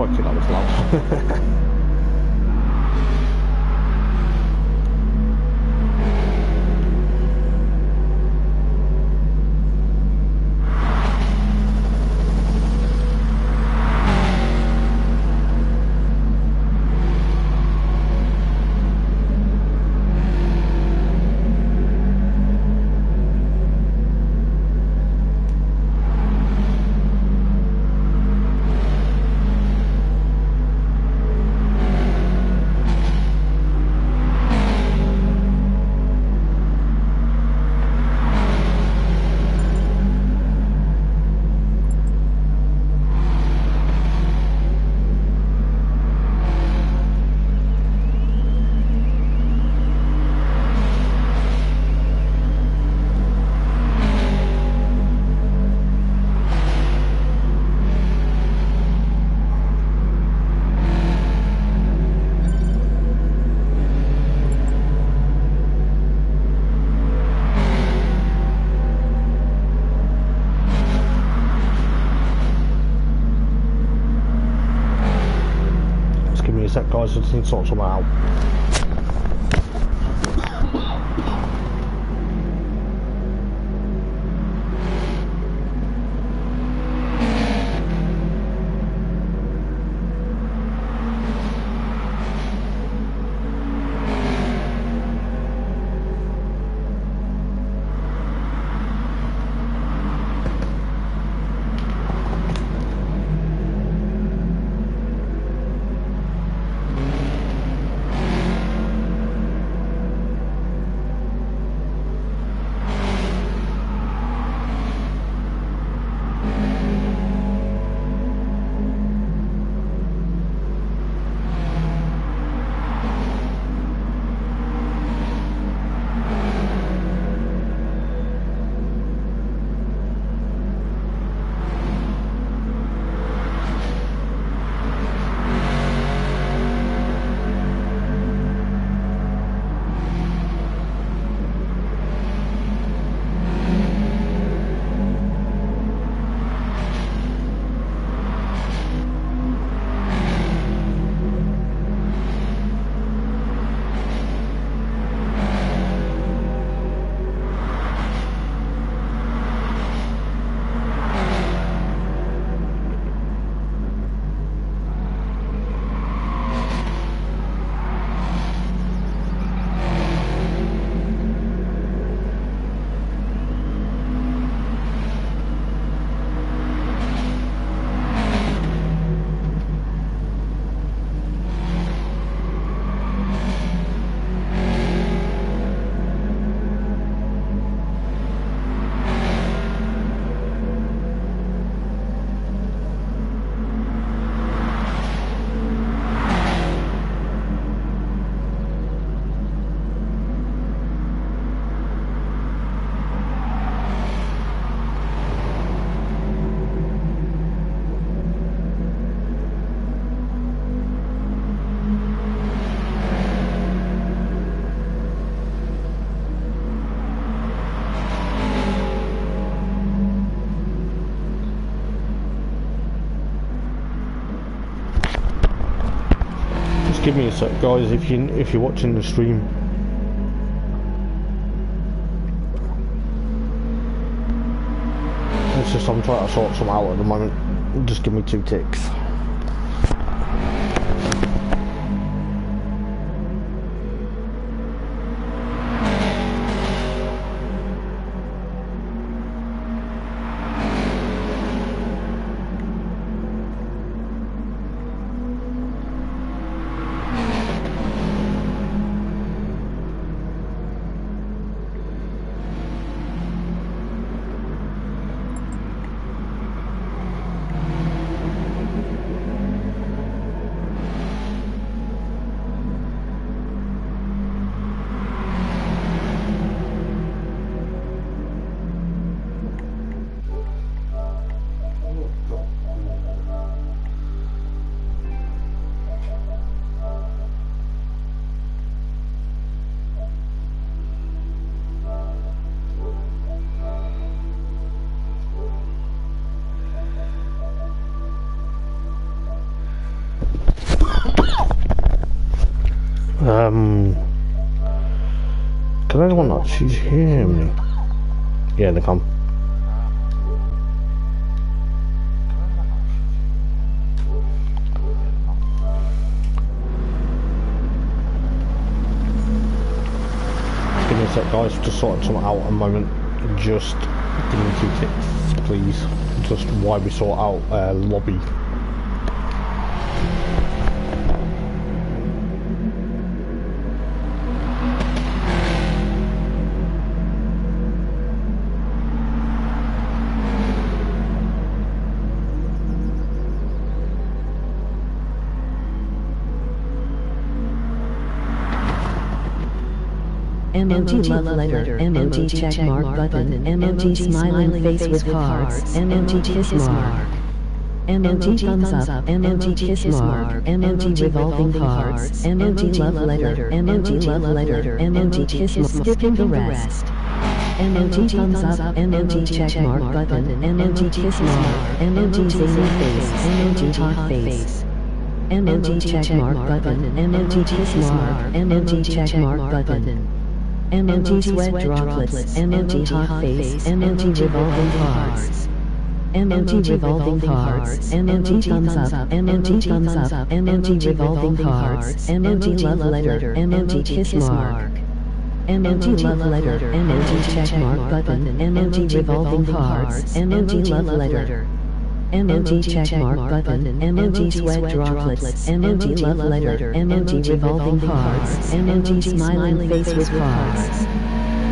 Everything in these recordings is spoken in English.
Crikey, that was loud. Sec, guys, I just need to sort something out. Give me a sec, guys, if you're watching the stream. It's just I'm trying to sort some out at the moment. Just give me 2 ticks. Can anyone actually hear me? Yeah, they come. Give me a sec, guys, just sorting something out a moment. Just give me 2 ticks, please. Just while we sort out lobby. MMG love letter, MMG check mark button, MMG smiling face with cards, MMG kiss mark. MMG thumbs up, MMG kiss mark, MMG revolving cards, MMG love letter, MMG love letter, MMG kiss mark, skipping the rest. MMG thumbs up, MMG check mark button, MMG kiss mark, MMG zany face, MMG hot face. MMG check mark button, MMG kiss mark, MMG check mark button. MMG sweat droplets, MMG hot face, MMG revolving cards. MMG revolving cards, MMG thumbs up, MMG thumbs up, MMG revolving cards, MMG love letter, MMG kiss mark. MMG love letter, MMG check mark button, MMG revolving cards, MMG love letter. MMG check mark button, MMG sweat droplets, MMG love letter, MMG revolving cards, MMG smiling face with cards.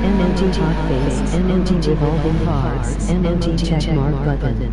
MMG hot face, MMG revolving cards, MMG check mark button.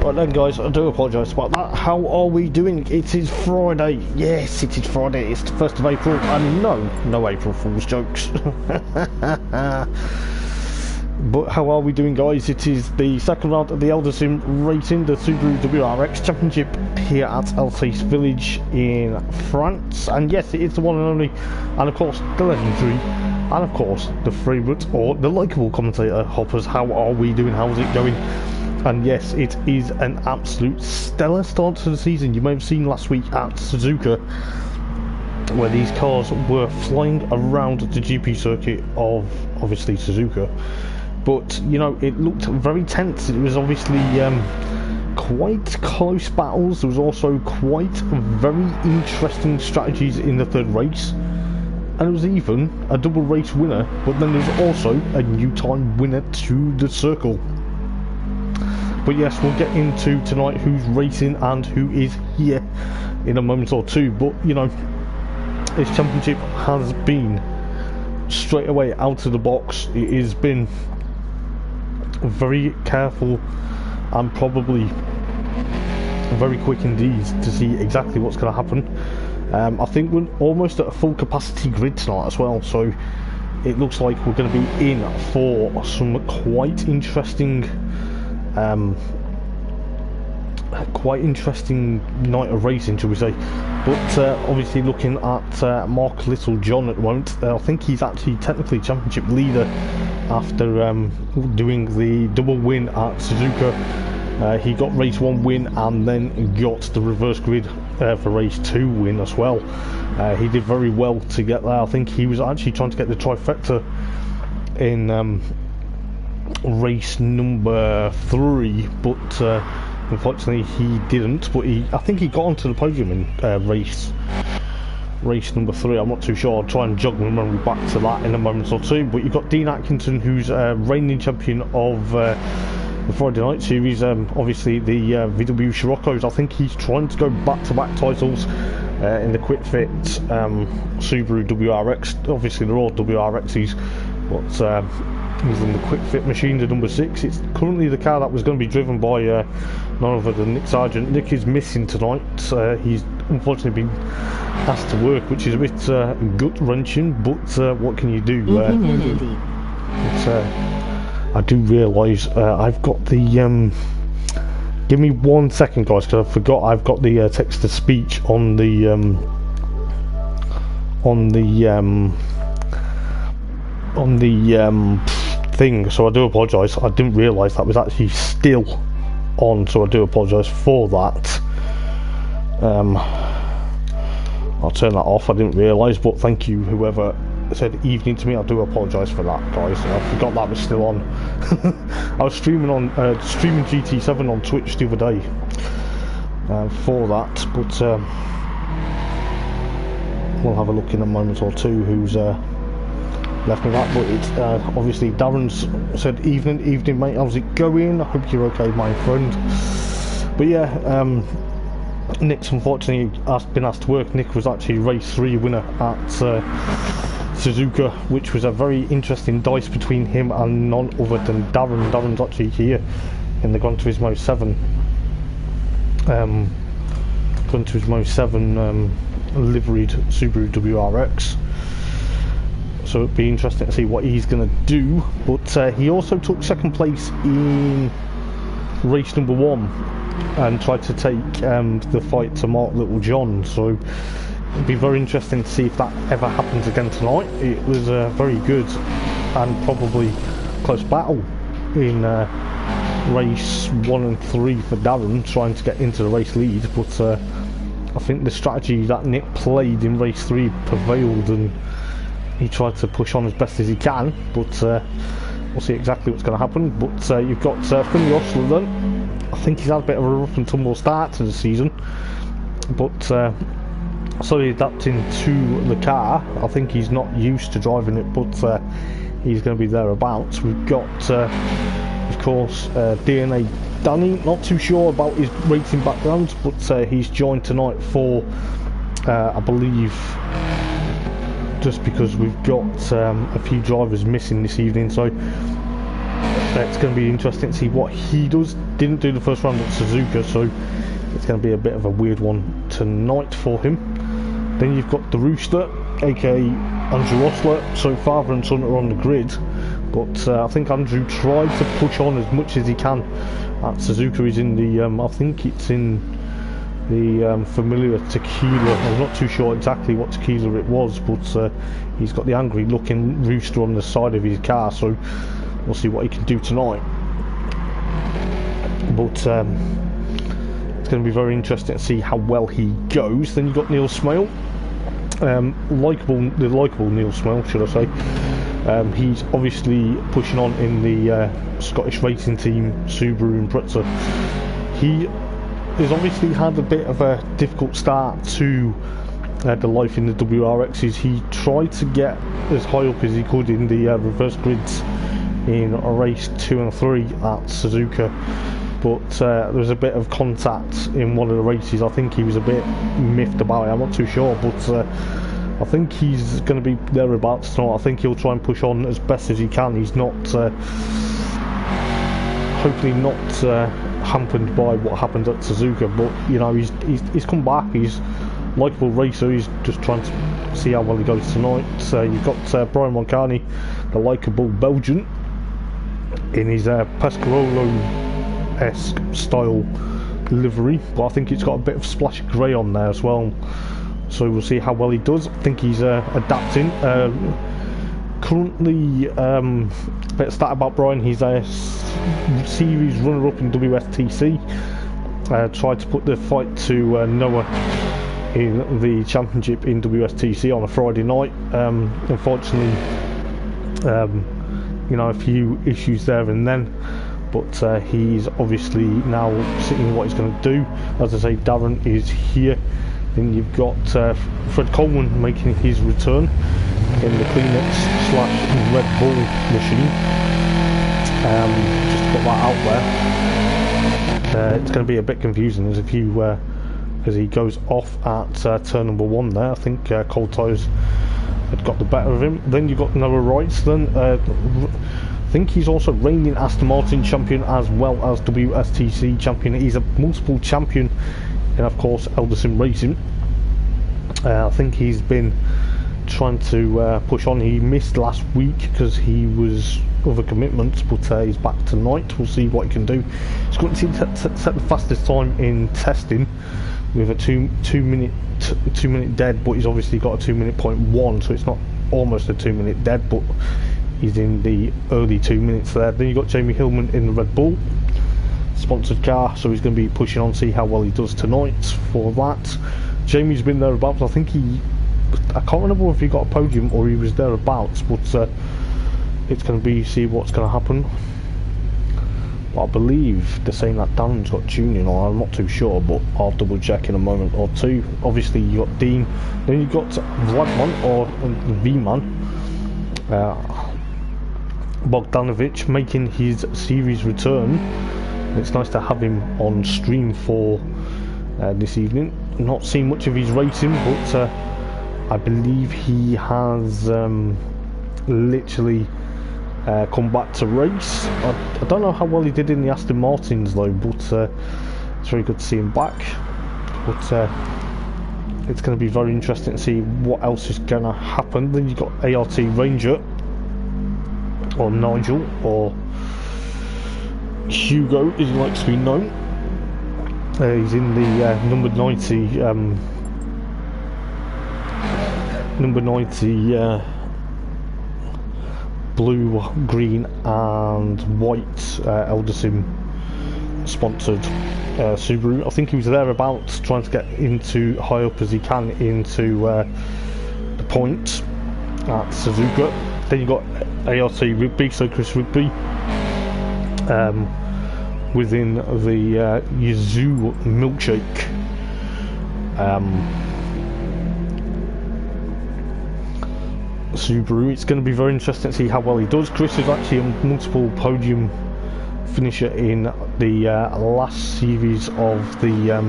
Right then guys, I do apologise about that. How are we doing? It is Friday. Yes, it is Friday. It's the 1st of April, and no April Fool's jokes. But how are we doing, guys? It is the second round of the Eldar Sim Racing, the Subaru WRX Championship here at Alsace Village in France. And yes, it is the one and only, and of course the legendary, and of course the favourite or the likeable commentator, Hoppers. How are we doing? How's it going? And yes, it is an absolute stellar start to the season. You may have seen last week at Suzuka, where these cars were flying around the GP circuit of, obviously, Suzuka. But, you know, it looked very tense. It was obviously quite close battles. There was also quite very interesting strategies in the third race. And it was even a double race winner, but then there was also a new time winner to the circle. But yes, we'll get into tonight who's racing and who is here in a moment or two. But, you know, this championship has been straight away out of the box. It has been very careful and probably very quick indeed to see exactly what's going to happen. I think we're almost at a full capacity grid tonight as well, so it looks like we're going to be in for some quite interesting night of racing, shall we say. But obviously looking at Mark Littlejohn at the moment, I think he's actually technically championship leader after doing the double win at Suzuka. He got race 1 win and then got the reverse grid for race 2 win as well. He did very well to get there. I think he was actually trying to get the trifecta in race number 3, but unfortunately he didn't. But I think he got onto the podium in race number 3. I'm not too sure. I'll try and jog my memory back to that in a moment or two. But you've got Dean Atkinson, who's reigning champion of the Friday Night Series, obviously the VW Scirocco's. I think he's trying to go back-to-back titles in the quick fit Subaru WRX. Obviously they're all WRXs, but he's in the quick fit machine, the number 6. It's currently the car that was going to be driven by none other than Nick Sargent. Nick is missing tonight. He's unfortunately been asked to work, which is a bit gut-wrenching, but what can you do? I do realise I've got the give me 1 second, guys, because I forgot I've got the text-to-speech on the thing, so I do apologise. I didn't realise that was actually still on, so I do apologise for that. I'll turn that off. I didn't realise, but thank you whoever said evening to me. I do apologise for that, guys. I forgot that was still on. I was streaming GT7 on Twitch the other day for that, but we'll have a look in a moment or two who's left me that. But it's obviously Darren's said evening mate, how's it going? I hope you're okay, my friend. But yeah, Nick's unfortunately been asked to work. Nick was actually race 3 winner at Suzuka, which was a very interesting dice between him and none other than Darren. Darren's actually here in the Gran Turismo 7 liveried Subaru WRX, so it'd be interesting to see what he's going to do. But he also took second place in race number 1 and tried to take the fight to Mark Littlejohn, so it'd be very interesting to see if that ever happens again tonight. It was a very good and probably close battle in race 1 and 3 for Darren, trying to get into the race lead, but I think the strategy that Nick played in race 3 prevailed, and he tried to push on as best as he can. But we'll see exactly what's going to happen. But you've got Finley Osler then. I think he's had a bit of a rough and tumble start to the season, but slowly adapting to the car. I think he's not used to driving it, but he's going to be thereabouts. We've got of course DNA Danny, not too sure about his racing background, but he's joined tonight for I believe, just because we've got a few drivers missing this evening, so It's going to be interesting to see what he does. Didn't do the first round at Suzuka, so it's going to be a bit of a weird one tonight for him. Then you've got the Rooster, aka Andrew Osler. So father and son are on the grid, but I think Andrew tried to push on as much as he can at Suzuka. He's in the I think it's in the familiar tequila. I'm not too sure exactly what tequila it was, but he's got the angry looking Rooster on the side of his car, so we'll see what he can do tonight. But it's going to be very interesting to see how well he goes. Then you've got Neil Smale, the likeable Neil Smale, should I say. He's obviously pushing on in the Scottish racing team Subaru Impreza. He has obviously had a bit of a difficult start to the life in the WRXs. He tried to get as high up as he could in the reverse grids in race 2 and 3 at Suzuka, but there was a bit of contact in one of the races. I think he was a bit miffed about it. I'm not too sure, but I think he's going to be thereabouts tonight. I think he'll try and push on as best as he can. He's not hopefully not hampered by what happened at Suzuka, but you know, he's come back. He's a likeable racer. He's just trying to see how well he goes tonight. You've got Brian Moncani, the likeable Belgian, in his Pescarolo-esque style livery, but I think it's got a bit of splash of grey on there as well, so we'll see how well he does. I think he's adapting. Currently, a bit of stat about Brian: he's a series runner-up in WSTC. Tried to put the fight to Noah in the championship in WSTC on a Friday night. Unfortunately, you know, a few issues there and then, but he's obviously now seeing what he's going to do. As I say, Darren is here. Then you've got Fred Coleman making his return in the Kleenex / Red Bull machine. Just to put that out there. It's going to be a bit confusing. There's a few as he goes off at turn number 1 there. I think cold tyres had got the better of him. Then you've got Noah Wrights. Then I think he's also reigning Aston Martin champion as well as WSTC champion. He's a multiple champion in, of course, Eldar Sim Racing. I think he's been trying to push on. He missed last week because he was other commitments, but he's back tonight. We'll see what he can do. He's going to set the fastest time in testing with a two minute dead, but he's obviously got a 2 minute point 1, so it's not almost a 2 minute dead, but he's in the early 2 minutes there. Then you've got Jamie Hillman in the Red Bull sponsored car, so he's going to be pushing on, see how well he does tonight for that. Jamie's been thereabouts. I think I can't remember if he got a podium or he was thereabouts, but it's going to be see what's going to happen. But I believe they're saying that Darren's got tuning on. I'm not too sure, but I'll double check in a moment or two. Obviously you got Dean, then you got Vladman or V-Man, Bogdanovic making his series return. It's nice to have him on stream for this evening. Not seen much of his racing, but I believe he has literally come back to race. I don't know how well he did in the Aston Martins though, but it's very good to see him back. But it's going to be very interesting to see what else is going to happen. Then you've got ART Ranger, or Nigel, or Hugo as he likes to be known. He's in the number 90 blue, green and white Eldar Sim sponsored Subaru. I think he was thereabouts trying to get into high up as he can into the point at Suzuka. Then you got ART Rigby, so Chris Rigby, within the Yazoo Milkshake. Subaru. It's going to be very interesting to see how well he does. Chris is actually a multiple podium finisher in the last series of the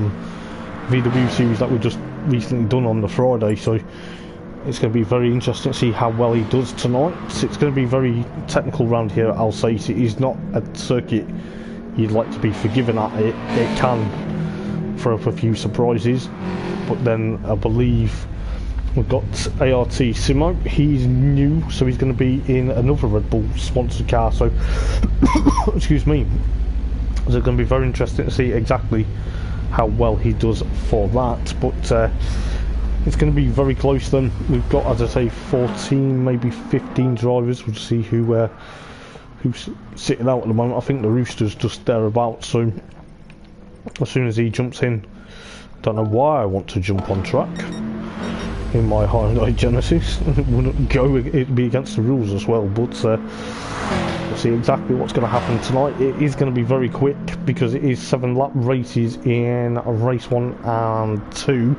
VW series that we just recently done on the Friday, so It's going to be very interesting to see how well he does tonight. It's going to be very technical round here at Alsace. It is not a circuit you'd like to be forgiven at. It can throw up a few surprises, but then I believe we've got ART Simo. He's new, so he's going to be in another Red Bull sponsored car, so excuse me. So it's going to be very interesting to see exactly how well he does for that, but it's going to be very close then. We've got, as I say, 14, maybe 15 drivers. We'll see who's sitting out at the moment. I think the Rooster's just thereabouts, so as soon as he jumps in, don't know why I want to jump on track in my Hyundai Genesis. It wouldn't go, it'd be against the rules as well, but we'll see exactly what's going to happen tonight. It is going to be very quick because it is 7 lap races in race 1 and 2.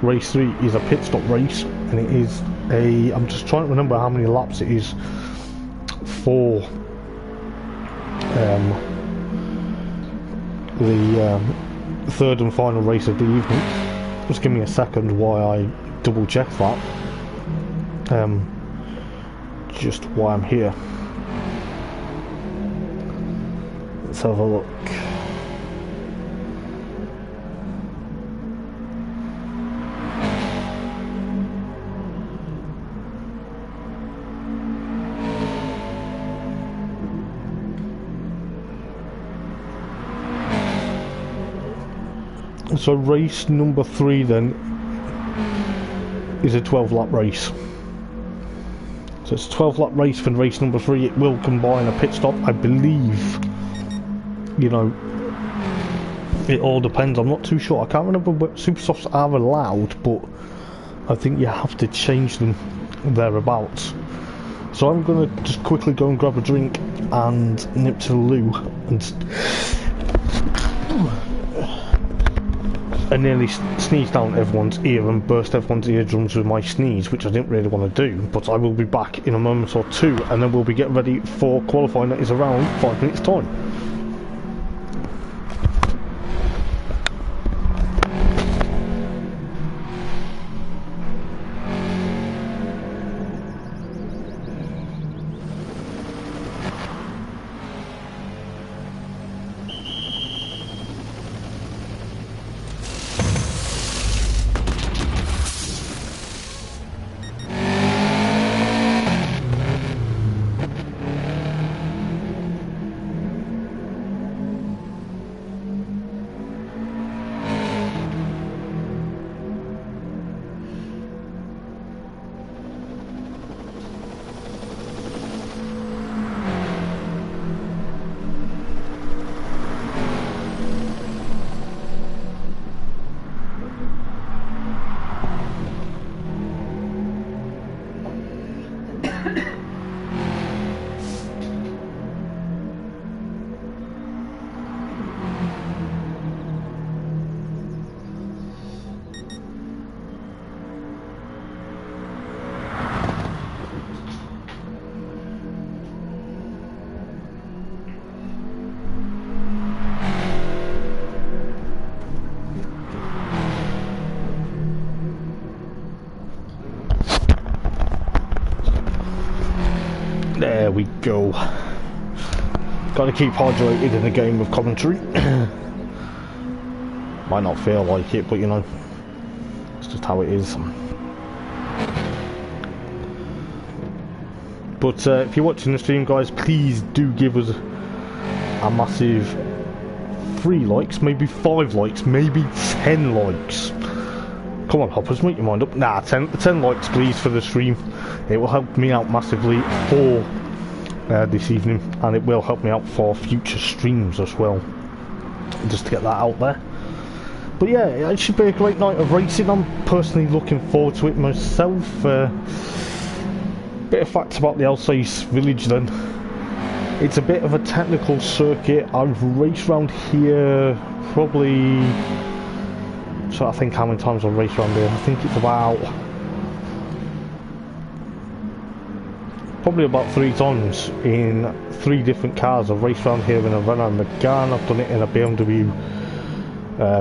Race 3 is a pit stop race, and it is I'm just trying to remember how many laps it is for the third and final race of the evening. Just give me a second while I double check that, just why I'm here. Let's have a look. So race number 3 then is a 12 lap race. So it's a 12 lap race for race number 3. It will combine a pit stop, I believe. You know, it all depends. I'm not too sure. I can't remember what super softs are allowed, but I think you have to change them thereabouts. So I'm going to just quickly go and grab a drink and nip to the loo, and I nearly sneezed down everyone's ear and burst everyone's eardrums with my sneeze, which I didn't really want to do, but I will be back in a moment or two, and then we'll be getting ready for qualifying that is around 5 minutes time. There we go. Got to keep hydrated in a game of commentary. Might not feel like it, but you know, it's just how it is. But if you're watching the stream, guys, please do give us a massive 3 likes, maybe 5 likes, maybe 10 likes. Come on, hoppers, make your mind up. Nah, 10 likes please for the stream. It will help me out massively for this evening, and it will help me out for future streams as well, just to get that out there. But yeah, it should be a great night of racing. I'm personally looking forward to it myself. Bit of facts about the Alsace village then. It's a bit of a technical circuit. I've raced around here probably, so I think how many times I've raced around here. I think it's probably about 3 times in 3 different cars. I've raced around here in a Renault Megane. I've done it in a BMW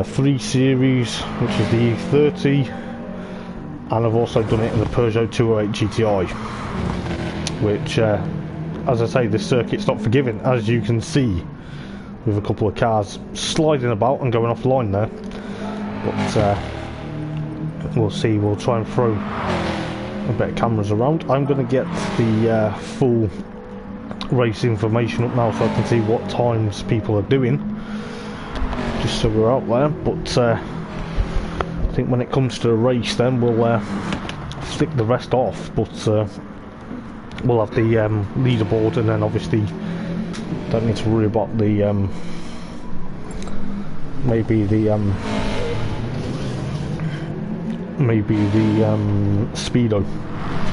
3 Series, which is the E30, and I've also done it in the Peugeot 208 GTI, which, as I say, this circuit's not forgiving, as you can see, with a couple of cars sliding about and going offline there. But we'll see. We'll try and throw a bit of cameras around. I'm going to get the full race information up now so I can see what times people are doing, just so we're out there. But I think when it comes to the race, then we'll flick the rest off. But we'll have the leaderboard, and then obviously don't need to worry about the maybe the speedo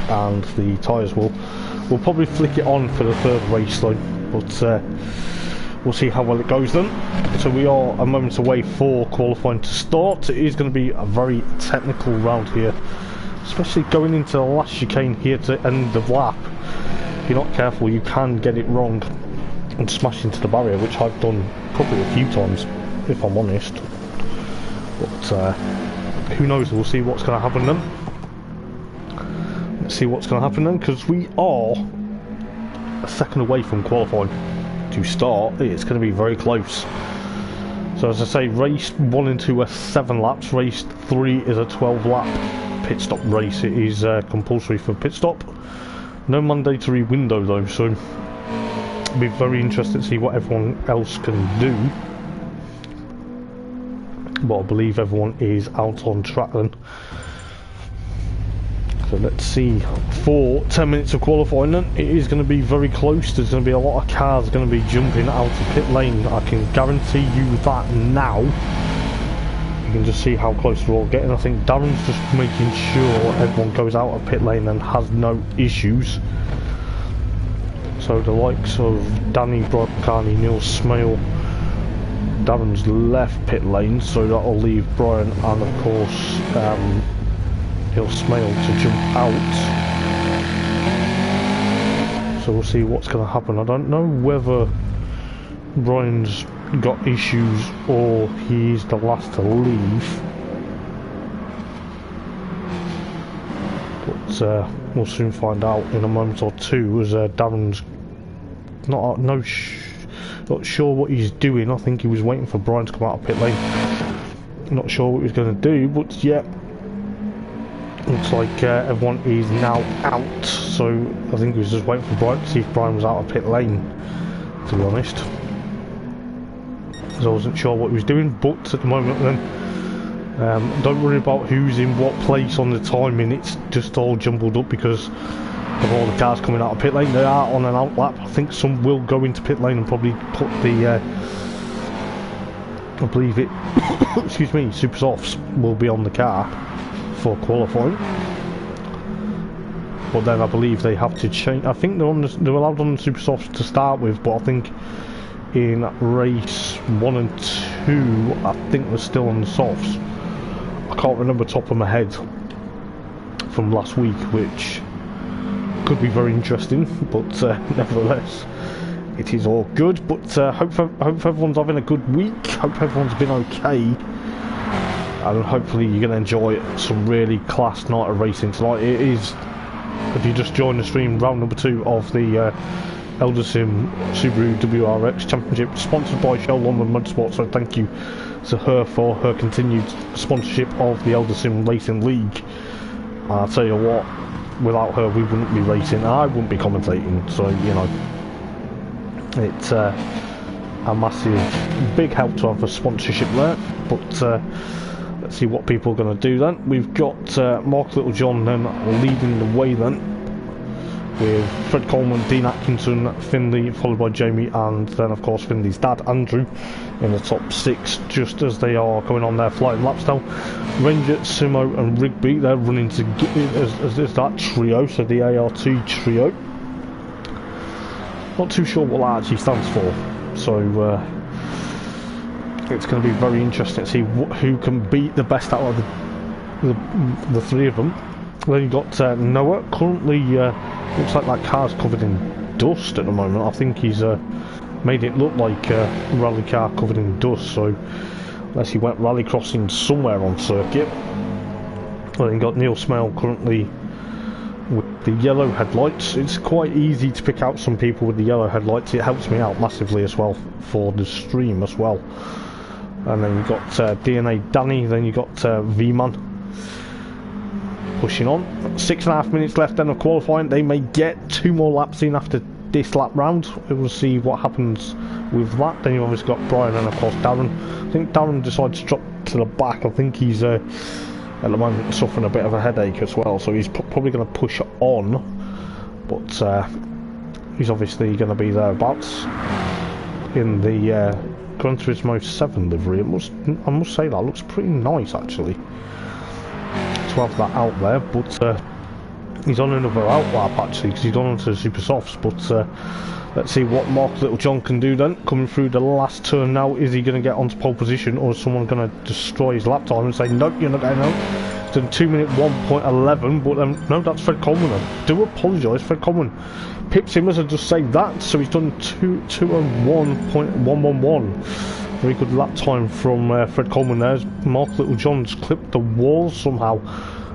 and the tyres. We'll probably flick it on for the third race though, but we'll see how well it goes then. So we are a moment away for qualifying to start. It is going to be a very technical round here, especially going into the last chicane here to end the lap. If you're not careful, you can get it wrong and smash into the barrier, which I've done probably a few times, if I'm honest. But who knows, we'll see what's going to happen then. Let's see what's going to happen then, because we are a second away from qualifying to start. It's going to be very close. So as I say, race 1 and 2 are 7 laps, race 3 is a 12 lap pit stop race. It is compulsory for pit stop. No mandatory window though, so it'll be very interesting to see what everyone else can do. But I believe everyone is out on track then. So let's see, for 10 minutes of qualifying then, it is going to be very close. There's going to be a lot of cars going to be jumping out of pit lane. I can guarantee you that now. You can just see how close we're all getting. I think Darren's just making sure everyone goes out of pit lane and has no issues. So the likes of Danny, Brian Carney, Neil Smale, Darren's left pit lane, so that'll leave Brian and of course Neil Smale to jump out. So we'll see what's going to happen. I don't know whether Brian's got issues or he's the last to leave, but we'll soon find out in a moment or two, as Darren's not sure what he's doing. I think he was waiting for Brian to come out of pit lane. Not sure what he was going to do, but yeah, looks like everyone is now out. So I think he was just waiting for Brian to see if Brian was out of pit lane, to be honest. I wasn't sure what he was doing, but at the moment then, don't worry about who's in what place on the timing. It's just all jumbled up because of all the cars coming out of pit lane. They are on an out lap. I think some will go into pit lane and probably put the I believe it excuse me, super softs will be on the car for qualifying, but then I believe they have to change. I think they're allowed on the super softs to start with, but I think in race 1 and 2 I think they're still on the softs. I can't remember top of my head from last week, which could be very interesting, but nevertheless it is all good. But hope everyone's having a good week, hope everyone's been okay, and hopefully you're going to enjoy some really class night of racing tonight. It is, if you just joined the stream, round number 2 of the Eldar Subaru WRX Championship, sponsored by Chell, Lawman, Motorsport. So thank you to her for her continued sponsorship of the Eldar Racing League. I'll tell you what, without her we wouldn't be racing and I wouldn't be commentating, so you know, it's a massive big help to have a sponsorship there. But let's see what people are going to do then. We've got Mark Littlejohn then leading the way then, with Fred Coleman, Dean Atkinson, Finley, followed by Jamie, and then of course Finley's dad Andrew in the top 6, just as they are going on their flying laps now. Ranger, Simo and Rigby, they're running to get as that trio, so the ART trio. Not too sure what that actually stands for, so it's going to be very interesting to see who can beat the best out of the 3 of them. Then you've got Noah, currently looks like that car's covered in dust at the moment. I think he's made it look like a rally car covered in dust, so unless he went rally crossing somewhere on circuit. Well, then got Neil Smale currently with the yellow headlights. It's quite easy to pick out some people with the yellow headlights. It helps me out massively as well for the stream as well. And then you've got DNA Danny, then you've got V-Man pushing on. 6.5 minutes left then of qualifying. They may get 2 more laps in after this lap round. We'll see what happens with that. Then you've obviously got Brian and of course Darren. I think Darren decides to drop to the back. I think he's at the moment suffering a bit of a headache as well, so he's probably going to push on, but he's obviously going to be thereabouts in the Gran Turismo 7 livery. I must say that looks pretty nice actually to have that out there, but he's on another outlap actually because he's gone onto the Super Softs. But let's see what Mark Littlejohn can do then, coming through the last turn now. Is he going to get onto pole position, or is someone going to destroy his lap time and say nope, you're not going out? He's done 2 minute 1.11, but no, that's Fred Coleman. I do apologise, Fred Coleman pips him as I just say that, so he's done 201.111. Very good lap time from Fred Coleman there. Mark Littlejohn's clipped the wall somehow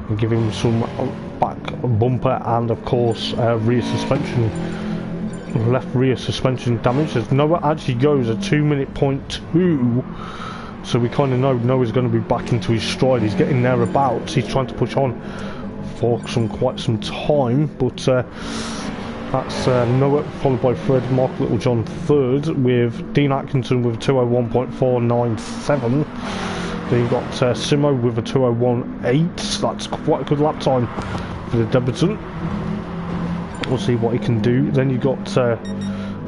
and give him some back bumper and of course rear suspension, left rear suspension damage, as Noah actually goes a 2 minute 0.2, so we kind of know Noah's going to be back into his stride. He's getting thereabouts. He's trying to push on for quite some time, but that's Noah followed by Fred. Mark Littlejohn third, with Dean Atkinson with a 201.497. Then you've got Simo with a 201.8. That's quite a good lap time for the debutant. We'll see what he can do. Then you've got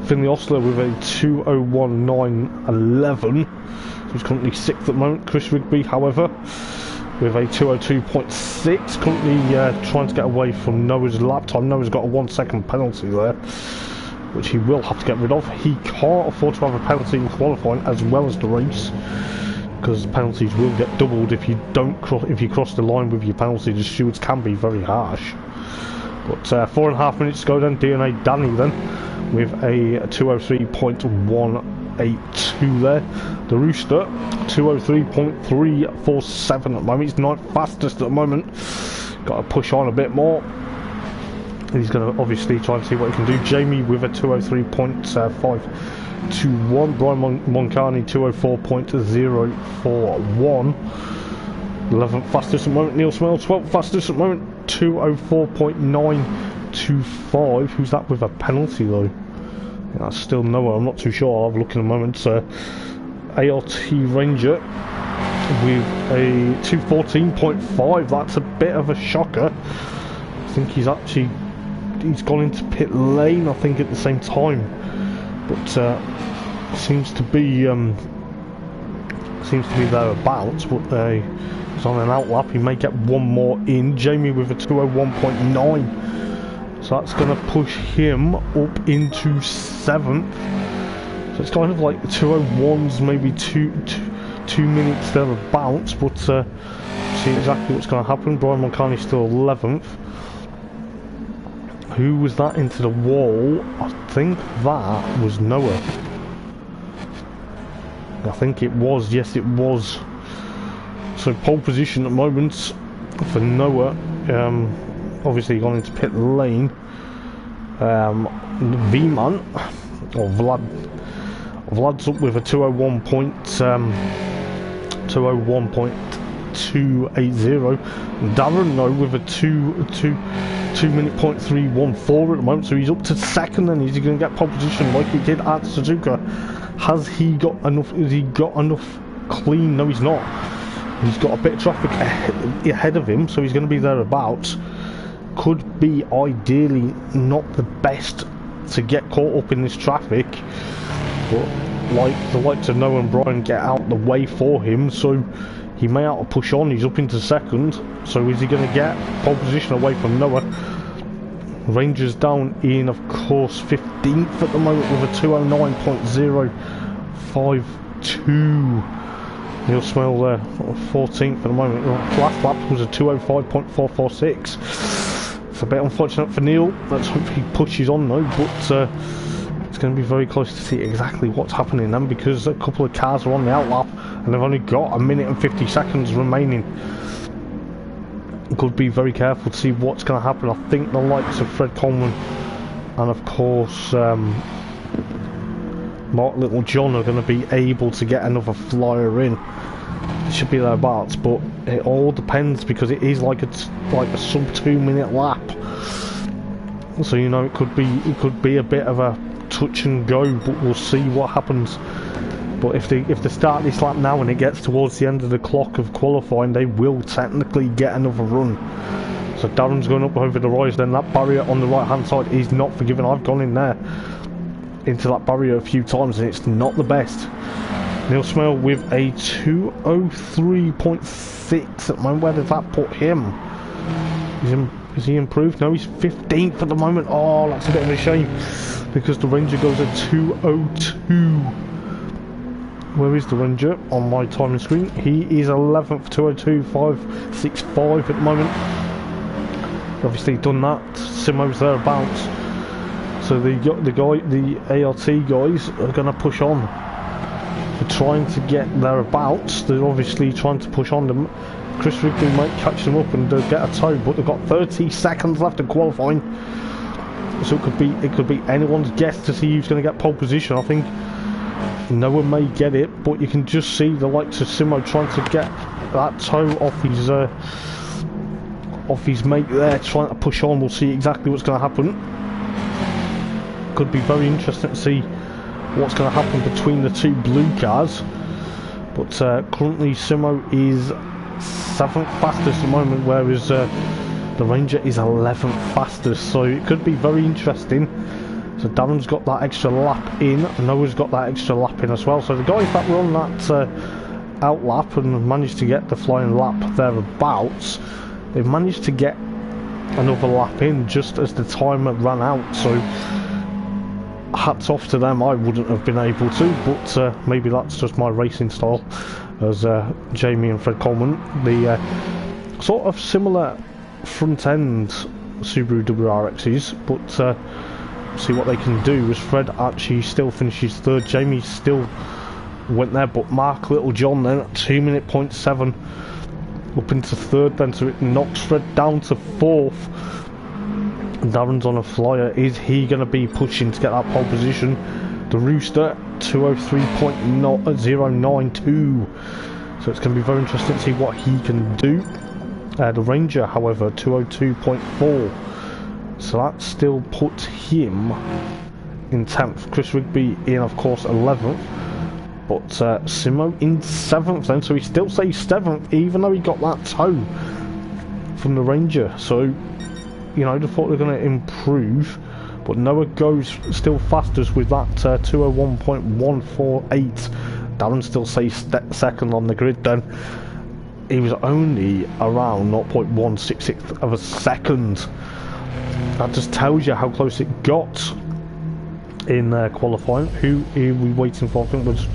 Finley Osler with a 201.911. He's currently 6th at the moment. Chris Rigby, however, with a 202.6, currently trying to get away from Noah's lap time. Noah's got a 1 second penalty there, which he will have to get rid of. He can't afford to have a penalty in qualifying as well as the race, because penalties will get doubled if you cross the line with your penalty. The stewards can be very harsh. But 4.5 minutes to go then. DNA Danny then with a 203.182 there. The Rooster 203.347 at the moment. He's not fastest at the moment. Got to push on a bit more. He's going to obviously try and see what he can do. Jamie with a 203.521. Brian Moncani 204.041. 11th fastest at the moment. Neil Smell 12th fastest at the moment. 204.925. Who's that with a penalty though? That's still Noah. I'm not too sure. I'll have a look in a moment. ART Ranger with a 214.5. That's a bit of a shocker. I think he's gone into pit lane, I think, at the same time, but seems to be thereabouts. But he's on an outlap. He may get one more in. Jamie with a 201.9, so that's going to push him up into 7th. So it's kind of like 201's maybe two minutes thereabouts, but see exactly what's going to happen. Brian Moncani's still 11th. Who was that into the wall? I think that was Noah. I think it was, yes it was. So pole position at the moment for Noah. Obviously gone into pit lane. V-Man, or Vlad's up with a 201.280. Darren though with a 2 minute 0.314 at the moment, so he's up to 2nd. And is he going to get pole position like he did at Suzuka? Has he got enough? Has he got enough clean? No, he's not. He's got a bit of traffic ahead of him, so he's going to be thereabouts. Could be ideally not the best to get caught up in this traffic, but like the likes of Noah and Brian get out the way for him, so he may have to push on. He's up into 2nd, so is he going to get pole position away from Noah? Rangers down in, of course, 15th at the moment with a 209.052. Neil Smell there, 14th at the moment. Last lap was a 205.446. It's a bit unfortunate for Neil. Let's hope he pushes on though, but it's going to be very close to see exactly what's happening then, because a couple of cars are on the outlap and they've only got 1 minute and 50 seconds remaining. could be very careful to see what's going to happen. I think the likes of Fred Coleman and of course Mark Littlejohn are going to be able to get another flyer in. It should be thereabouts, but it all depends because it is like a sub 2 minute lap. So you know it could be a bit of a touch and go, but we'll see what happens. But if they start this lap now and it gets towards the end of the clock of qualifying, they will technically get another run. So Darren's going up over the rise, then that barrier on the right hand side is not forgiving. I've gone in there into that barrier a few times and it's not the best. Neil Smale with a 203.6 at the moment. Where does that put him? Is he improved? No, he's 15th at the moment. Oh, that's a bit of a shame because the Ranger goes at 202. Where is the Ranger on my timing screen? He is 11th, 202.565 at the moment. Obviously done that. Simo's thereabouts. So the ART guys are going to push on. They're trying to get thereabouts. They're obviously trying to push on them. Chris Rigby might catch them up and get a tow, but they've got 30 seconds left of qualifying. So it could be anyone's guess to see who's going to get pole position. I think no one may get it, but you can just see the likes of Simo trying to get that toe off his mate there, trying to push on. We'll see exactly what's going to happen. Could be very interesting to see what's going to happen between the two blue cars. But currently Simo is 7th fastest at the moment, whereas the Ranger is 11th fastest. So it could be very interesting. So Darren's got that extra lap in, Noah's got that extra lap in as well. So the guys that were on that out lap and managed to get the flying lap thereabouts, they've managed to get another lap in just as the timer ran out. So hats off to them. I wouldn't have been able to, but maybe that's just my racing style, as Jamie and Fred Coleman, the sort of similar front end Subaru WRXs, but see what they can do. As Fred actually still finishes third, Jamie still went there, but Mark Littlejohn then at 2:07 up into third then, so it knocks Fred down to fourth. Darren's on a flyer. Is he going to be pushing to get that pole position? The Rooster 203.092, so it's going to be very interesting to see what he can do. The Ranger, however, 202.4, so that still puts him in 10th. Chris Rigby in, of course, 11th, but Simo in 7th then, so he still stays 7th even though he got that toe from the Ranger. So you know, I thought they're going to improve, but Noah goes still fastest with that 201.148. Darren still stays second on the grid then. He was only around 0.166 of a second. That just tells you how close it got in qualifying. Who are we waiting for? I think was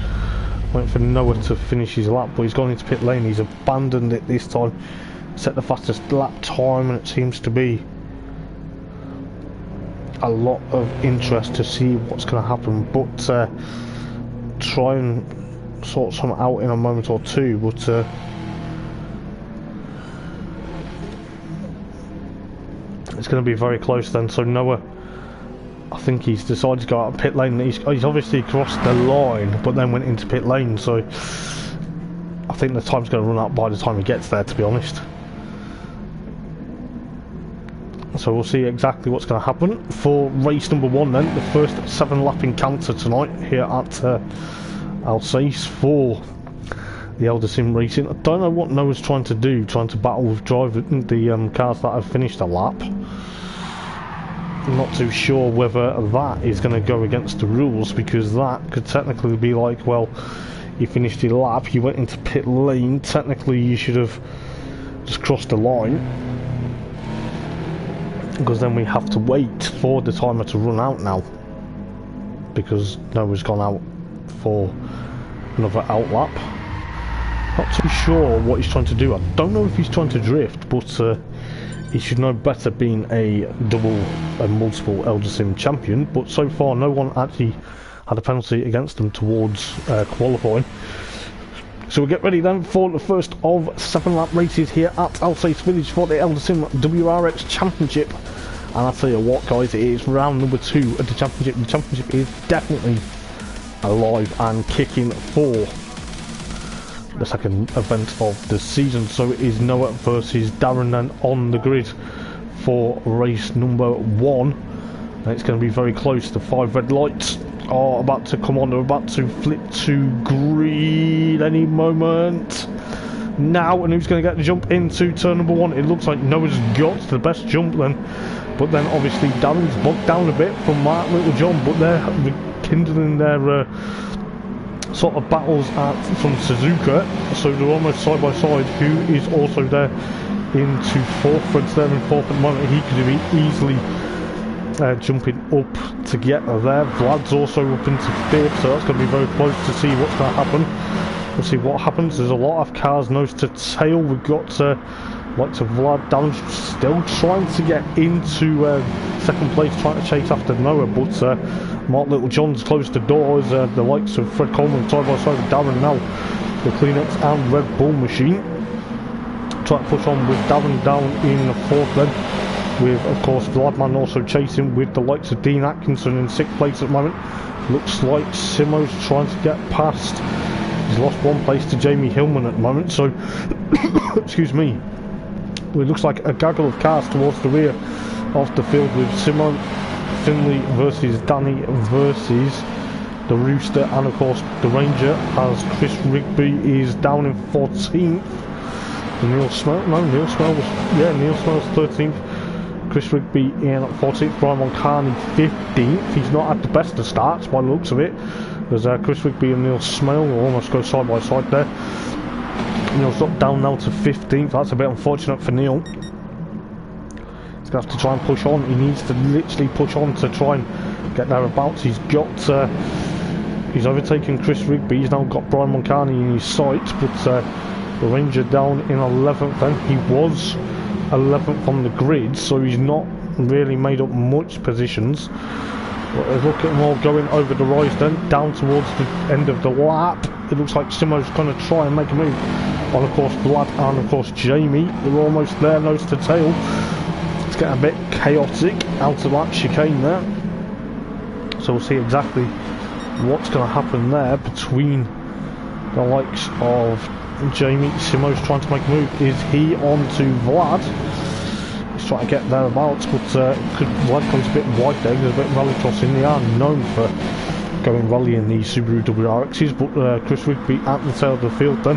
waiting for Noah to finish his lap, but he's gone into pit lane. He's abandoned it this time. Set the fastest lap time, and it seems to be a lot of interest to see what's going to happen, but try and sort some out in a moment or two. But it's going to be very close then. So Noah, I think he's decided to go out of pit lane. He's obviously crossed the line but then went into pit lane, so I think the time's going to run out by the time he gets there, to be honest. So we'll see exactly what's going to happen for race number 1 then, the first 7-lap encounter tonight here at Alsace for the Eldar Sim Racing. I don't know what Noah's trying to do, trying to battle with the cars that have finished a lap. I'm not too sure whether that is going to go against the rules, because that could technically be like, well, you finished your lap, you went into pit lane, technically you should have just crossed the line, because then we have to wait for the timer to run out now, because Noah's gone out for another out lap. Not too sure what he's trying to do. I don't know if he's trying to drift, but he should know better, being a double and multiple Eldar Sim champion. But so far no one actually had a penalty against them towards qualifying, So we'll get ready then for the first of 7 lap races here at Alsace Village for the Eldar Sim WRX Championship. And I'll tell you what, guys, it is round number 2 of the championship. The championship is definitely alive and kicking for the second event of the season. So it is Noah versus Darren then on the grid for race number 1. And it's going to be very close. The 5 red lights are about to come on. They're about to flip to green any moment now. And who's going to get the jump into turn number 1? It looks like Noah's got the best jump then. But then obviously Darren's bogged down a bit from Mark Littlejohn, but they're rekindling their sort of battles from Suzuka, so they're almost side by side. Who is also there into 4th? Fred's there in 4th at the moment. He could be easily jumping up to get there. Vlad's also up into 5th, so that's going to be very close to see what's going to happen. We'll see what happens. There's a lot of cars nose to tail. We've got likes of Vlad down, still trying to get into 2nd place, trying to chase after Noah, but Mark Littlejohn's closed the doors. The likes of Fred Coleman side by side with Darren now, the Kleenex and Red Bull machine. Try to push on with Darren down in the 4th then, with of course Vladman also chasing with the likes of Dean Atkinson in 6th place at the moment. Looks like Simo's trying to get past. He's lost 1 place to Jamie Hillman at the moment, so excuse me. It looks like a gaggle of cars towards the rear of the field, with Simon Finley versus Danny versus the Rooster, and of course the Ranger, as Chris Rigby is down in 14th. Neil Smell was 13th. Chris Rigby in 14th. Brian Moncani 15th. He's not had the best of starts by the looks of it. There's Chris Rigby and Neil Smell will almost go side by side there. Neil's dropped down now to 15th. That's a bit unfortunate for Neil. He's going to have to try and push on. He needs to literally push on to try and get thereabouts. He's got he's overtaken Chris Rigby. He's now got Brian Moncani in his sights, but the Ranger down in 11th then. He was 11th on the grid, so he's not really made up much positions. But look at them all going over the rise then, down towards the end of the lap. It looks like Simo's going to try and make a move on, of course, Vlad and of course Jamie. They're almost there, nose to tail. It's getting a bit chaotic out of that chicane there. So we'll see exactly what's going to happen there between the likes of Jamie. Simo's trying to make a move. Is he on to Vlad? He's trying to get thereabouts, but Vlad comes a bit wide there. There's a bit of rally crossing. They are known for going rally in these Subaru WRXs, but Chris Rigby at the tail of the field then,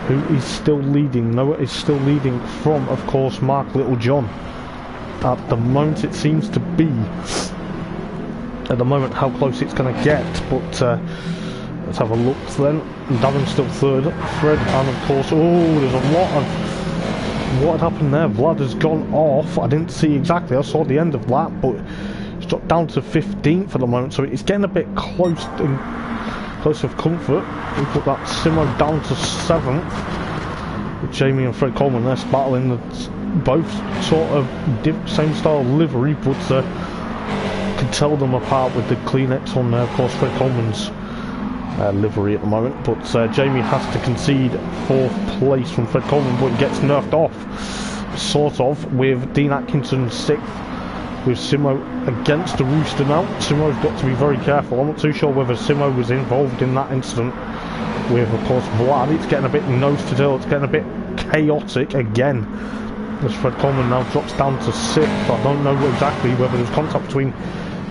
who is still leading. Noah is still leading from, of course, Mark Littlejohn. At the moment it seems to be, at the moment, how close it's going to get, but let's have a look then. Darren's still 3rd, Fred, and of course, oh, there's a lot of, what had happened there? Vlad has gone off. I didn't see exactly, I saw the end of that, but it's dropped down to 15th for the moment, so it's getting a bit close of comfort. We put that Simo down to 7th, with Jamie and Fred Coleman there battling both sort of same style livery, but can tell them apart with the Kleenex on there. Of course, Fred Coleman's livery at the moment, but Jamie has to concede 4th place from Fred Coleman, but gets nerfed off, sort of, with Dean Atkinson 6th. With Simo against the Rooster now. Simo's got to be very careful. I'm not too sure whether Simo was involved in that incident with, of course, Vlad. It's getting a bit nose to tail. It's getting a bit chaotic again, as Fred Coleman now drops down to 6th. I don't know exactly whether there's contact between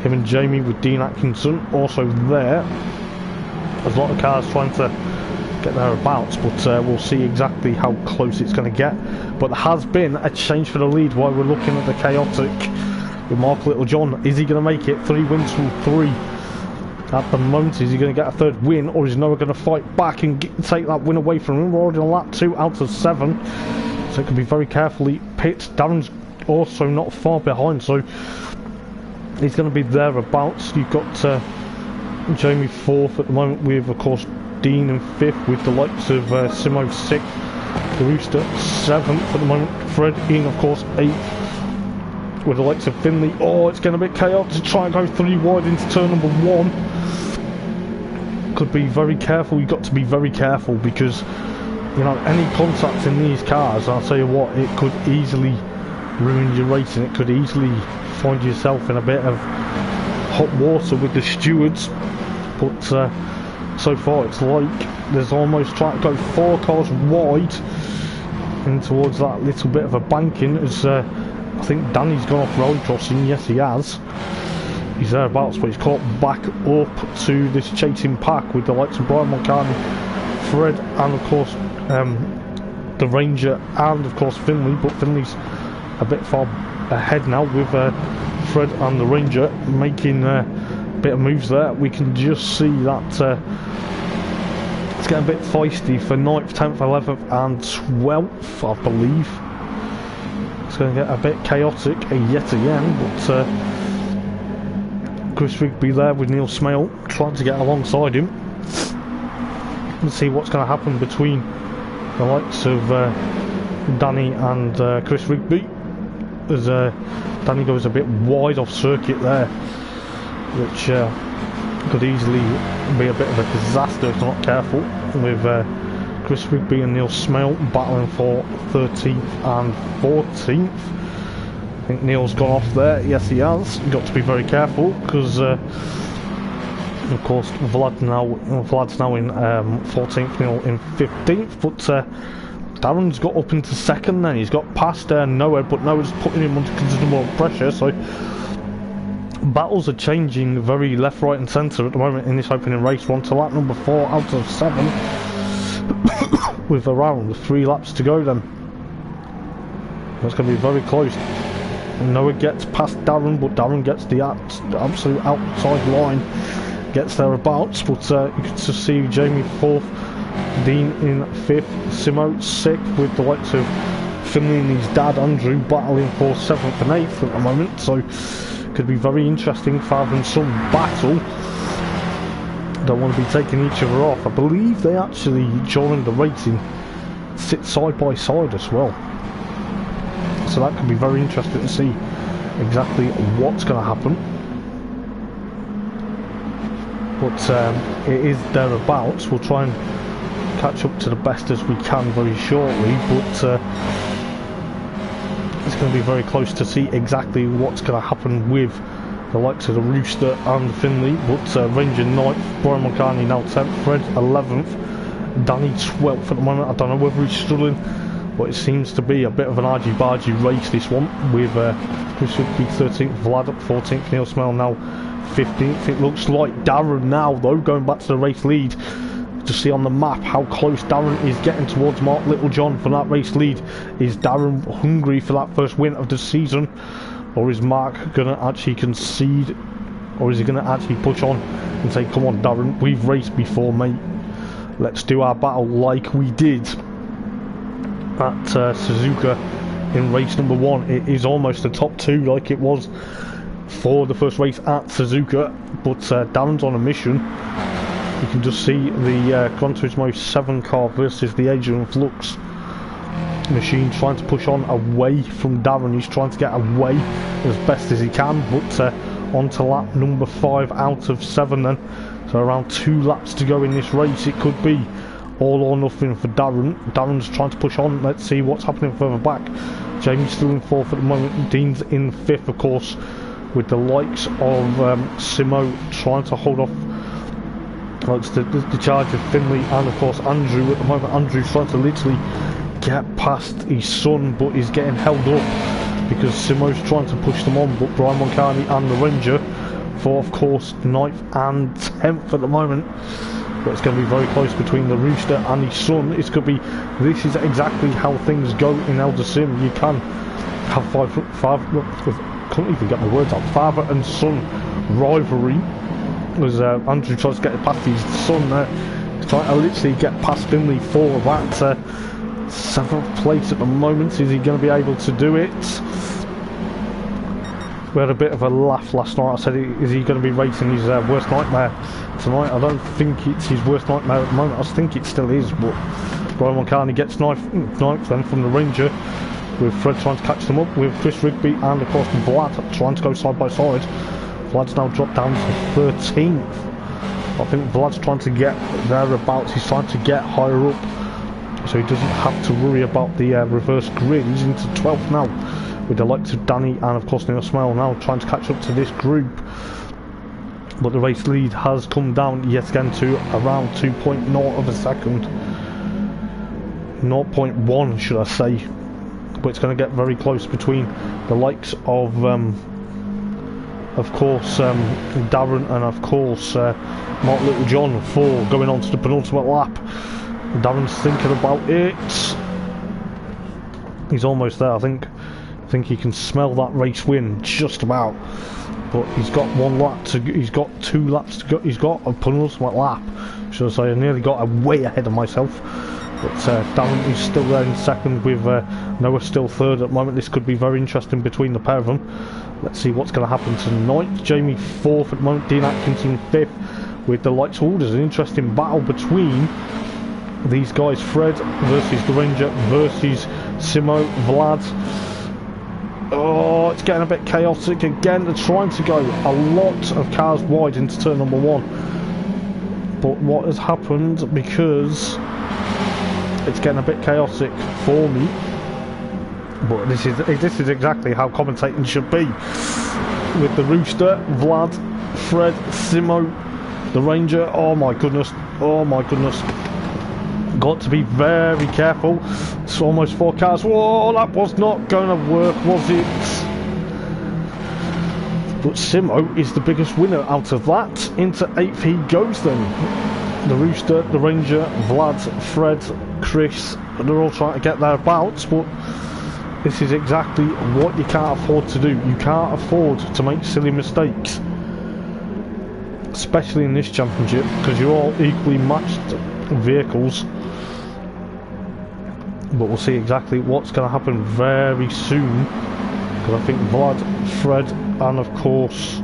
him and Jamie with Dean Atkinson also there. There's a lot of cars trying to get thereabouts, but we'll see exactly how close it's going to get. But there has been a change for the lead while we're looking at the chaotic with Mark Littlejohn. Is he going to make it? 3 wins from 3 at the moment. Is he going to get a 3rd win, or is Noah going to fight back and take that win away from him? We're already on lap 2 out of 7, so it can be very carefully picked. Darren's also not far behind, so he's going to be thereabouts. You've got Jamie 4th at the moment, with of course Dean in 5th, with the likes of Simo 6th, the Rooster 7th at the moment, Fred in of course 8th, with the likes of Finley. Oh, it's getting a bit chaotic to try and go 3 wide into turn number 1. could be very careful. You've got to be very careful because, you know, any contact in these cars, I'll tell you what, it could easily ruin your racing. It could easily find yourself in a bit of hot water with the stewards. But so far it's like there's almost trying to go 4 cars wide in towards that little bit of a banking as I think Danny's gone off road crossing. Yes, he has. He's thereabouts, but he's caught back up to this chasing pack with the likes of Brian Mulcahy, Fred, and of course the Ranger, and of course Finley. But Finley's a bit far ahead now with Fred and the Ranger making a bit of moves there. We can just see that it's getting a bit feisty for 9th, 10th, 11th and 12th, I believe. It's going to get a bit chaotic yet again, but Chris Rigby there with Neil Smale trying to get alongside him. Let's see what's going to happen between the likes of Danny and Chris Rigby, as Danny goes a bit wide off circuit there, which could easily be a bit of a disaster if not careful, with Chris Rigby and Neil Smale battling for 13th and 14th. I think Neil's gone off there. Yes, he has. You've got to be very careful because of course Vlad's now in 14th, Neil in 15th, but Darren's got up into 2nd then. He's got past Noah, but Noah's putting him under considerable pressure, so battles are changing very left, right and centre at the moment in this opening race. We're on to lap number 4 out of 7 with around 3 laps to go then. That's going to be very close. Noah gets past Darren, but Darren gets the absolute outside line, gets thereabouts, but you can just see Jamie 4th, Dean in 5th, Simo 6th, with the likes of Finley and his dad Andrew battling for 7th and 8th at the moment, so could be very interesting father and son battle. Don't want to be taking each other off. I believe they actually, during the racing, sit side by side as well, so that could be very interesting to see exactly what's going to happen. But it is thereabouts. We'll try and catch up to the best as we can very shortly, but it's going to be very close to see exactly what's going to happen with the likes of the Rooster and Finley. But Ranger 9th, Brian Mulcahy now 10th, Fred 11th, Danny 12th at the moment. I don't know whether he's struggling, but it seems to be a bit of an argy-bargy race, this one, with Chris Rigby 13th, Vlad at 14th, Neil Smell now 15th. It looks like Darren now, though, going back to the race lead, to see on the map how close Darren is getting towards Mark Littlejohn for that race lead. Is Darren hungry for that first win of the season, or is Mark going to actually concede, or is he going to actually push on and say, come on Darren, we've raced before mate, let's do our battle like we did at Suzuka in race number 1. It is almost the top 2 like it was for the first race at Suzuka, but Darren's on a mission. You can just see the Gran Turismo 7 car versus the Adrian Flux machine trying to push on away from Darren. He's trying to get away as best as he can, but on to lap number 5 out of 7 then. So around 2 laps to go in this race. It could be all or nothing for Darren. Darren's trying to push on. Let's see what's happening further back. Jamie's still in 4th at the moment. Dean's in 5th, of course, with the likes of Simo trying to hold off the charge of Finley, and of course Andrew at the moment. Andrew's trying to literally get past his son, but he's getting held up because Simo's trying to push them on. But Brian Mulcahy and the Ranger for, of course, 9th and 10th at the moment. But it's going to be very close between the Rooster and his son. This is exactly how things go in Elder Sim. You can have couldn't even get my words out, father and son rivalry, as Andrew tries to get past his son there. He's trying to literally get past Finley for that 7th place at the moment. Is he going to be able to do it? We had a bit of a laugh last night. I said, is he going to be racing his worst nightmare tonight? I don't think it's his worst nightmare at the moment. I think it still is, but Brian Mulcahy gets 9th then from the Ranger, with Fred trying to catch them up, with Chris Rigby and of course Vlad trying to go side by side. Vlad's now dropped down to 13th I think Vlad's trying to get thereabouts. He's trying to get higher up, so he doesn't have to worry about the reverse grid. He's into 12th now, with the likes of Danny and of course Neil Smile now trying to catch up to this group. But the race lead has come down yet again to around 2.0 of a second. 0.1 should I say. But it's going to get very close between the likes of course Darren and of course Mark Littlejohn for going on to the penultimate lap. Darren's thinking about it. He's almost there. I think he can smell that race win just about. But he's got one lap to go. He's got 2 laps to go. He's got a penultimate lap, should I say. I nearly got way ahead of myself. But Darren is still there in second, with Noah still third at the moment. This could be very interesting between the pair of them. Let's see what's going to happen tonight. Jamie 4th at the moment, Dean Atkinson 5th, with the lights. Oh, there's an interesting battle between these guys. Fred versus the Ranger versus Simo, Vlad. Oh, it's getting a bit chaotic again. They're trying to go a lot of cars wide into turn number 1. But what has happened, because it's getting a bit chaotic for me, but this is exactly how commentating should be, with the Rooster, Vlad, Fred, Simo, the Ranger. Oh my goodness, got to be very careful. It's almost 4 cars. Whoa, that was not going to work, was it? But Simo is the biggest winner out of that. Into 8th he goes then. The Rooster, the Ranger, Vlad, Fred, Chris, they're all trying to get thereabouts, but this is exactly what you can't afford to do. You can't afford to make silly mistakes, especially in this championship, because you're all equally matched vehicles. But we'll see exactly what's going to happen very soon, because I think Vlad, Fred, and of course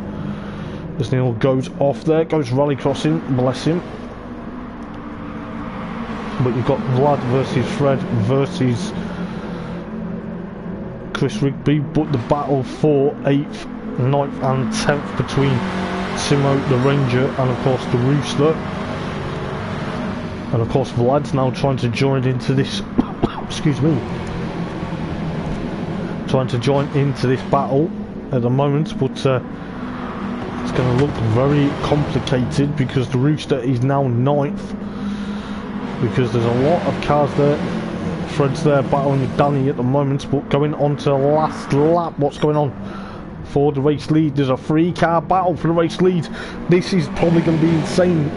as Neil goes off there, goes rallycrossing, bless him. But you've got Vlad versus Fred versus Chris Rigby, but the battle for 8th, 9th and 10th between Simo, the Ranger, and of course the Rooster. And of course Vlad's now trying to join into this excuse me, trying to join into this battle at the moment, but it's going to look very complicated, because the Rooster is now 9th, because there's a lot of cars there. Fred's there battling with Danny at the moment, but going on to the last lap. What's going on for the race lead? There's a 3-car battle for the race lead. This is probably going to be insane.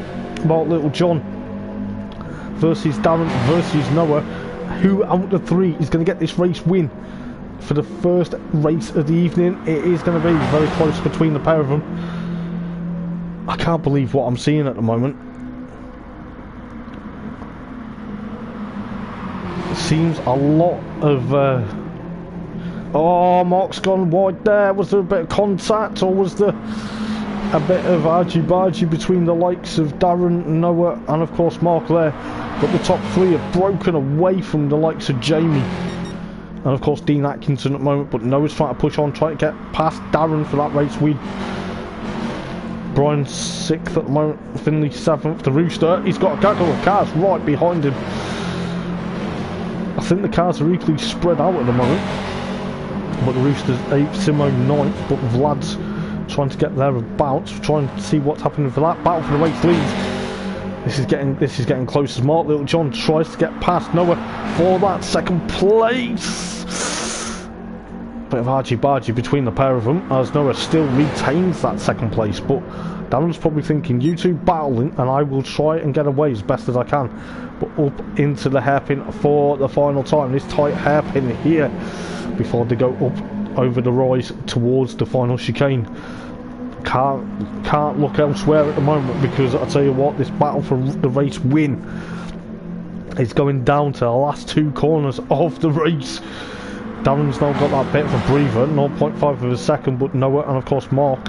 Mark Littlejohn versus Darren versus Noah. Who out of 3 is going to get this race win for the first race of the evening? It is going to be very close between the pair of them. I can't believe what I'm seeing at the moment. It seems a lot of oh, Mark's gone wide there. Was there a bit of contact, or was there a bit of argy-bargy between the likes of Darren, Noah and of course Mark there? But the top 3 have broken away from the likes of Jamie and of course Dean Atkinson at the moment, but Noah's trying to push on, trying to get past Darren for that race win. Brian's 6th at the moment, Finley 7th, the Rooster, he's got a couple of cars right behind him. I think the cars are equally spread out at the moment, but the Rooster's 8th, Simo 9th, but Vlad's trying to get thereabouts, trying to see what's happening for that battle for the race lead. This is getting close as Mark Littlejohn tries to get past Noah for that 2nd place. Bit of argy-bargy between the pair of them, as Noah still retains that 2nd place, but Darren's probably thinking, you two battling and I will try and get away as best as I can. But up into the hairpin for the final time, this tight hairpin here, before they go up over the rise towards the final chicane. Can't look elsewhere at the moment, because I tell you what, this battle for the race win is going down to the last 2 corners of the race. Darren's now got that bit of a breather, 0.5 of a second, but Noah and of course Mark,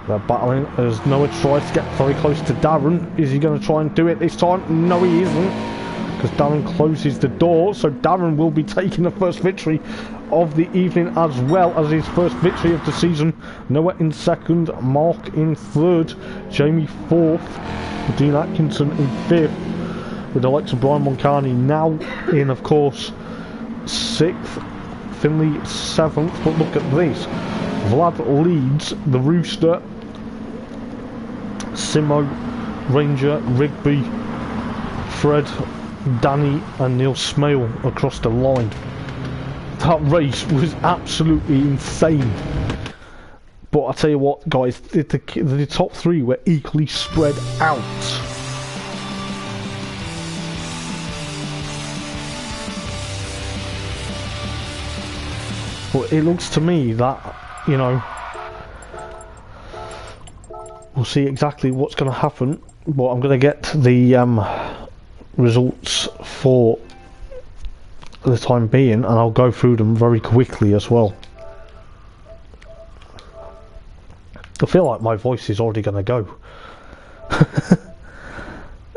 they're battling as Noah tries to get very close to Darren. Is he going to try and do it this time? No, he isn't, because Darren closes the door, so Darren will be taking the first victory of the evening, as well as his first victory of the season. Noah in second, Mark in third, Jamie fourth, Dean Atkinson in fifth, with the likes of Brian Moncani now in, of course, sixth, Finley seventh. But look at this, Vlad leads the Rooster, Simo, Ranger, Rigby, Fred, Danny and Neil Smale across the line. That race was absolutely insane. But I tell you what, guys, the top three were equally spread out. But it looks to me that, you know, we'll see exactly what's going to happen. But I'm going to get the results for the time being, and I'll go through them very quickly as well. I feel like my voice is already going to go.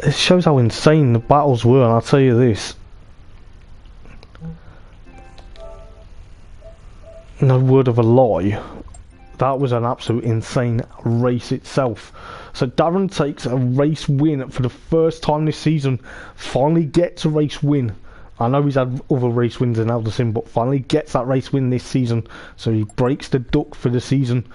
It shows how insane the battles were, and I'll tell you this, no word of a lie, that was an absolute insane race itself. So Darren takes a race win for the first time this season. Finally gets a race win. I know he's had other race wins in Alsace, but finally gets that race win this season. So he breaks the duck for the season.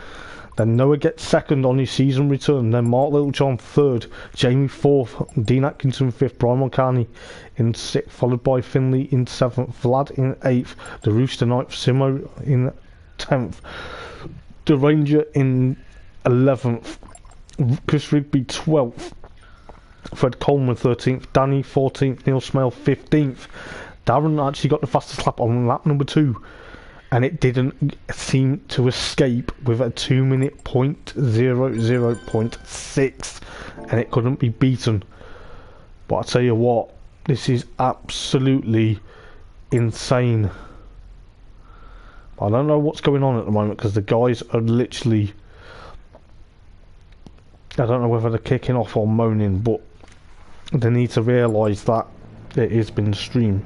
Then Noah gets second on his season return. Then Mark Littlejohn third, Jamie fourth, Dean Atkinson fifth, Brian Moncani in sixth, followed by Finley in seventh, Vlad in eighth, the Rooster ninth, Simo in 10th, the Ranger in 11th, Chris Rigby 12th, Fred Coleman 13th, Danny 14th, Neil Smale 15th. Darren actually got the fastest lap on lap number 2, and it didn't seem to escape with a 2-minute .00.6, and it couldn't be beaten. But I tell you what, this is absolutely insane. I don't know what's going on at the moment, because the guys are literally, I don't know whether they're kicking off or moaning, but they need to realise that it has been streamed.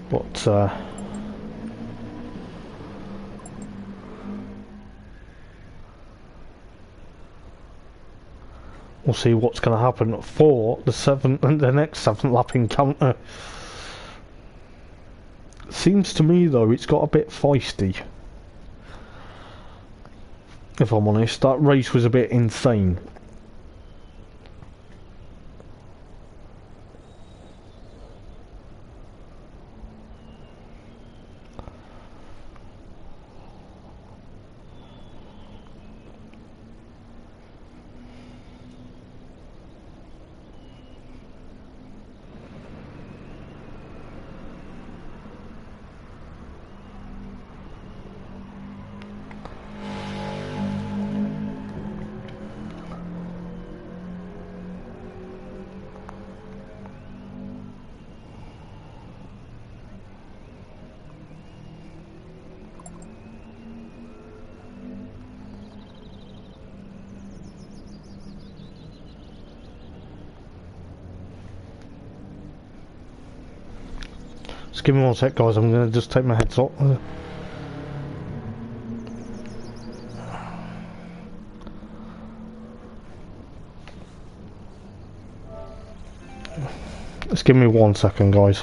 But we'll see what's going to happen for the next 7th lap encounter. Seems to me though it's got a bit feisty, if I'm honest. That race was a bit insane. Just give me one sec, guys. I'm going to just take my headset off. Just give me 1 second, guys.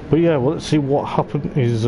But yeah, well, let's see what happened is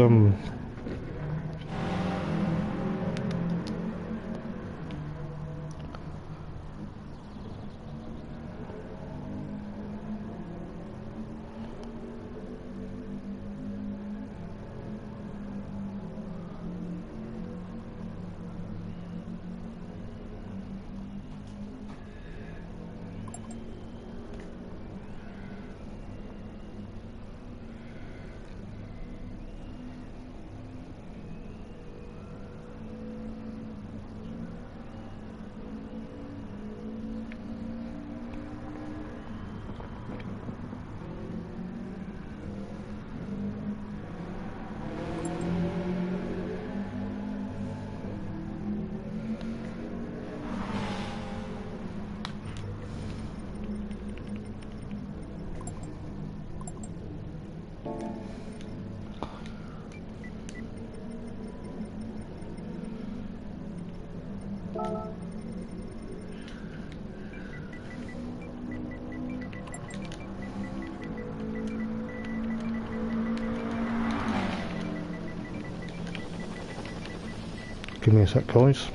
give me a sec, guys.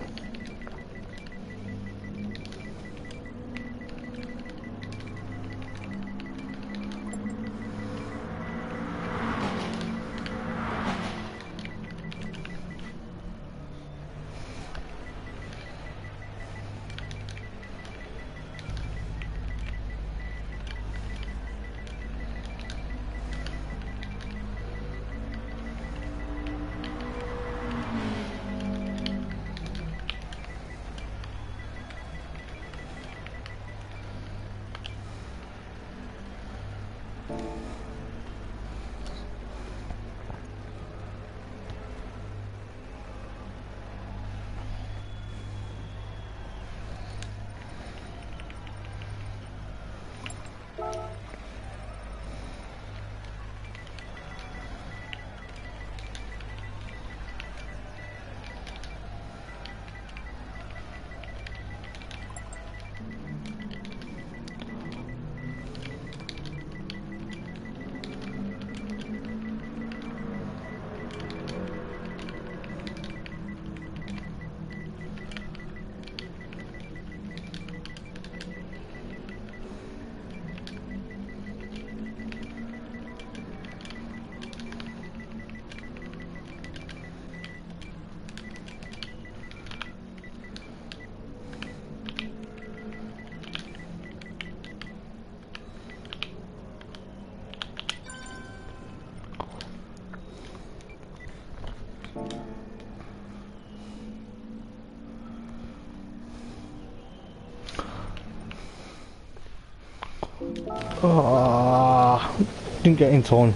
Didn't get in time.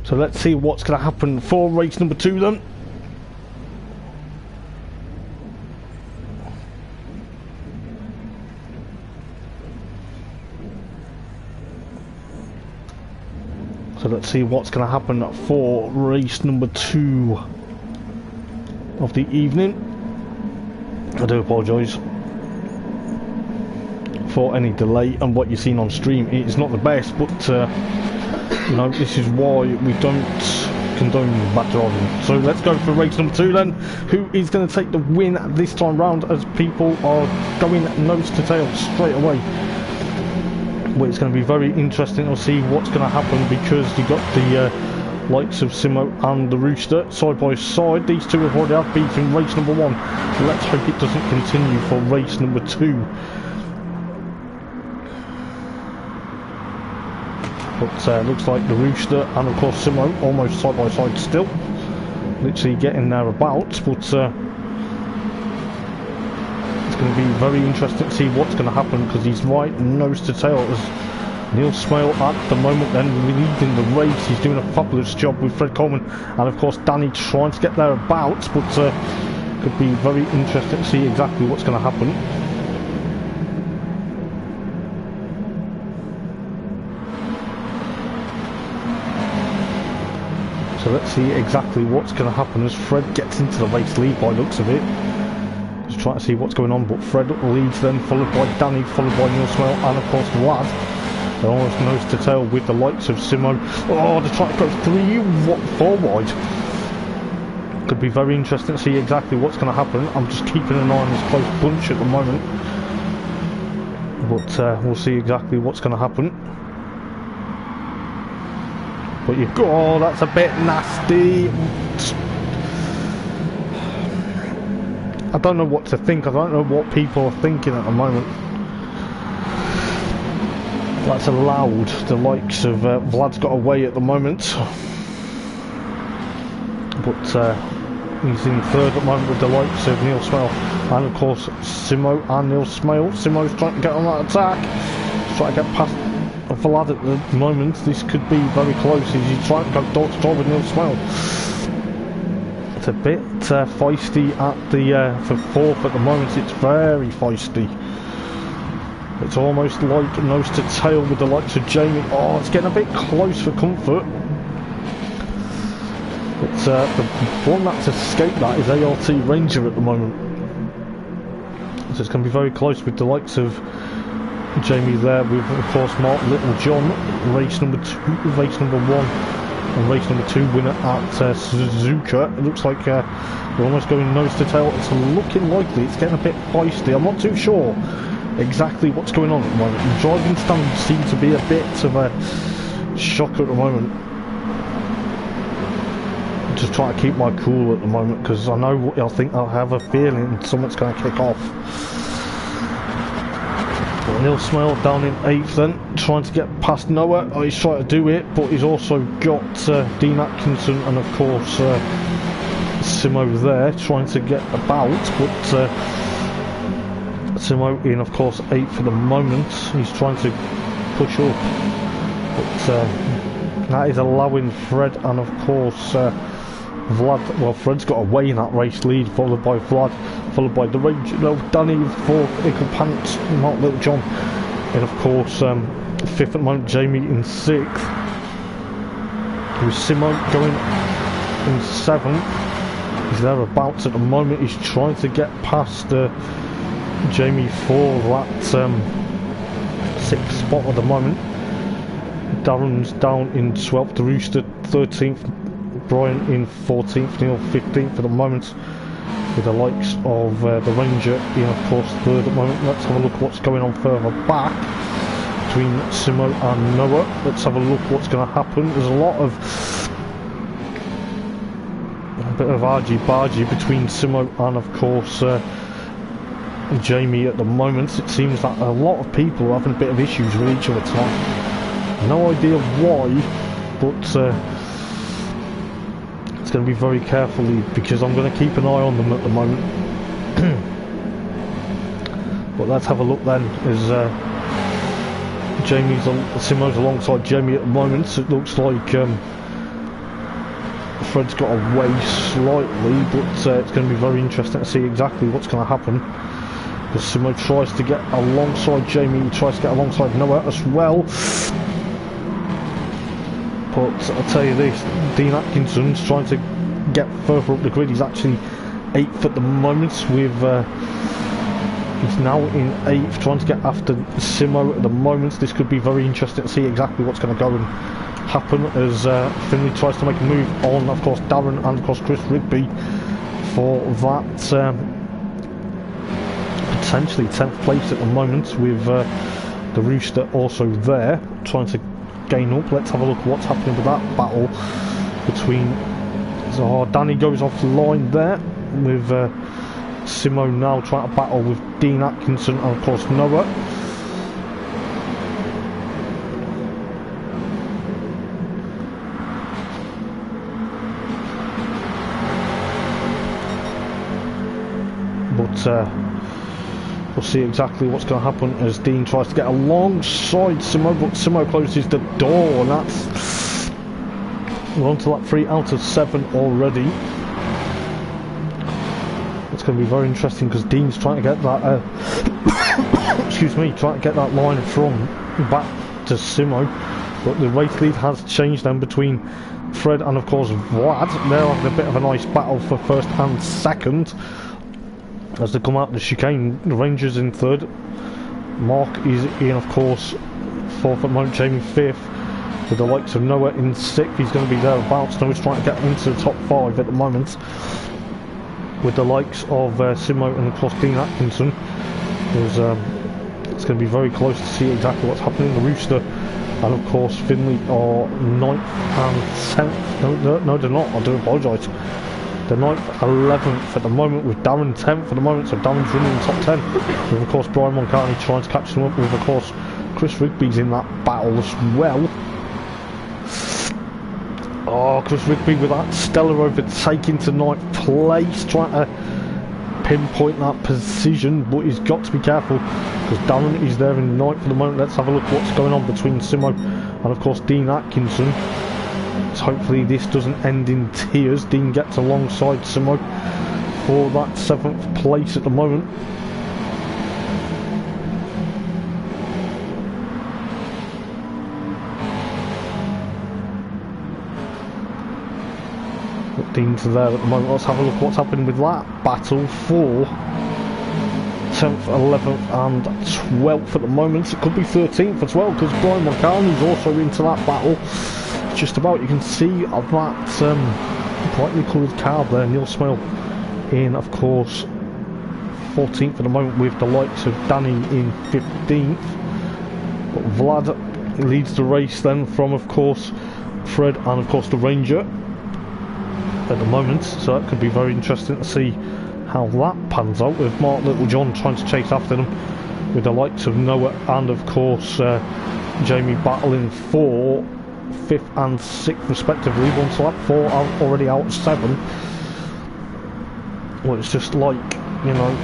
So let's see what's going to happen for race number 2 then. So let's see what's going to happen for race number 2 of the evening. I do apologise for any delay, and what you've seen on stream it's not the best, but you know, this is why we don't condone bad driving. So let's go for race number 2 then. Who is going to take the win this time round, as people are going nose to tail straight away? Well, it's going to be very interesting to see what's going to happen, because you got the likes of Simo and the Rooster side by side. These two have already beaten race number 1. Let's hope it doesn't continue for race number 2. But looks like the Rooster and of course Simo almost side by side still, literally getting thereabouts. But it's going to be very interesting to see what's going to happen, because he's right nose to tail as Neil Smale at the moment then leading the race. He's doing a fabulous job with Fred Coleman and of course Danny trying to get thereabouts, but could be very interesting to see exactly what's going to happen. So let's see exactly what's going to happen as Fred gets into the race lead by looks of it. He's trying to see what's going on, but Fred leads them, followed by Danny, followed by Neil Smell, and of course Vlad. They're almost nose to tail with the likes of Simo. Oh, they're trying to go 4 wide. Could be very interesting to see exactly what's going to happen. I'm just keeping an eye on this close bunch at the moment, but we'll see exactly what's going to happen. But you go, oh, that's a bit nasty. I don't know what to think. I don't know what people are thinking at the moment. That's allowed the likes of Vlad's got away at the moment, but he's in third at the moment with the likes of Neil Smell and of course Simo and Neil Smell. Simo's trying to get on that attack. He's trying to get past Vlad at the moment. This could be very close as he's trying to go door to door with Neil Smell. It's a bit feisty at the for fourth at the moment. It's very feisty. It's almost like nose to tail with the likes of Jamie. Oh, it's getting a bit close for comfort. But the one that's escaped that is ART Ranger at the moment. So it's going to be very close with the likes of Jamie there, with of course Mark Littlejohn, race number 1 and race number 2 winner at Suzuka. It looks like we're almost going nose to tail. It's looking likely. It's getting a bit feisty. I'm not too sure exactly what's going on at the moment. The driving standards seem to be a bit of a shock at the moment. I'm just trying to keep my cool at the moment because I know I think I have a feeling something's going to kick off. Neil Smell down in 8th then, trying to get past Noah. Oh, he's trying to do it, but he's also got Dean Atkinson and of course Simo there trying to get about, but Simo in of course 8th for the moment. He's trying to push up, but that is allowing Fred and of course Vlad. Well, Fred's got away in that race lead, followed by Vlad, followed by the Ranger, Danny with 4th, Ickle Pants, Mark Littlejohn, and of course 5th at the moment, Jamie in 6th, with Simo going in 7th. He's thereabouts at the moment. He's trying to get past Jamie for that 6th spot at the moment. Darren's down in 12th, the Rooster 13th, Brian in 14th, Neil 15th for the moment, with the likes of the Ranger in of course 3rd at the moment. Let's have a look what's going on further back between Simo and Noah. Let's have a look what's going to happen. There's a lot of a bit of argy-bargy between Simo and of course Jamie at the moment. It seems that a lot of people are having a bit of issues with each other tonight. No idea why, but it's going to be very carefully because I'm going to keep an eye on them at the moment. But let's have a look then as Simo's alongside Jamie at the moment. So it looks like Fred's got away slightly, but it's going to be very interesting to see exactly what's going to happen. As Simo tries to get alongside Jamie, he tries to get alongside Noah as well. But I'll tell you this, Dean Atkinson's trying to get further up the grid. He's actually 8th at the moment with he's now in 8th, trying to get after Simo at the moment. This could be very interesting to see exactly what's going to go and happen as Finley tries to make a move on of course Darren and of course Chris Rigby for that potentially 10th place at the moment, with the Rooster also there trying to gain up. Let's have a look at what's happening with that battle between Danny goes off the line there with Simo now trying to battle with Dean Atkinson and of course Noah. But we'll see exactly what's going to happen as Dean tries to get alongside Simo, but Simo closes the door, and that's we're on to lap 3 out of 7 already. It's going to be very interesting because Dean's trying to get that excuse me, trying to get that line from back to Simo, but the race lead has changed then between Fred and of course Vlad. They're having a bit of a nice battle for first and second. as they come out the chicane. The Rangers in third, Mark is in, of course, fourth at the moment, Jamie fifth, with the likes of Noah in sixth. He's going to be thereabouts. Noah's trying to get into the top five at the moment, with the likes of Simo and of course Dean Atkinson. It's going to be very close to see exactly what's happening. The Rooster and of course Finley are 9th and 10th. No, they're not. I do apologise. They're 9th, 11th at the moment, with Darren 10th at the moment, so Darren's running in the top 10. With of course Brian Moncarney trying to catch them up, with of course Chris Rigby's in that battle as well. Oh, Chris Rigby with that stellar overtaking to 9th place, trying to pinpoint that position, but he's got to be careful because Darren is there in 9th at the moment. Let's have a look what's going on between Simo and of course Dean Atkinson. So hopefully this doesn't end in tears. Dean gets alongside Simo for that 7th place at the moment. Dean's there at the moment. Let's have a look what's happening with that battle for 10th, 11th and 12th at the moment. It could be 13th as well, because Brian Moncarney's also into that battle. Just about, you can see that brightly coloured card there. Neil Smale in, of course, 14th at the moment, with the likes of Danny in 15th. But Vlad leads the race then from, of course, Fred and of course the Ranger at the moment, so that could be very interesting to see how that pans out, with Mark Littlejohn trying to chase after them, with the likes of Noah and of course Jamie battling for 5th and 6th respectively. One slap, 4 are already out, 7. Well, it's just like, you know,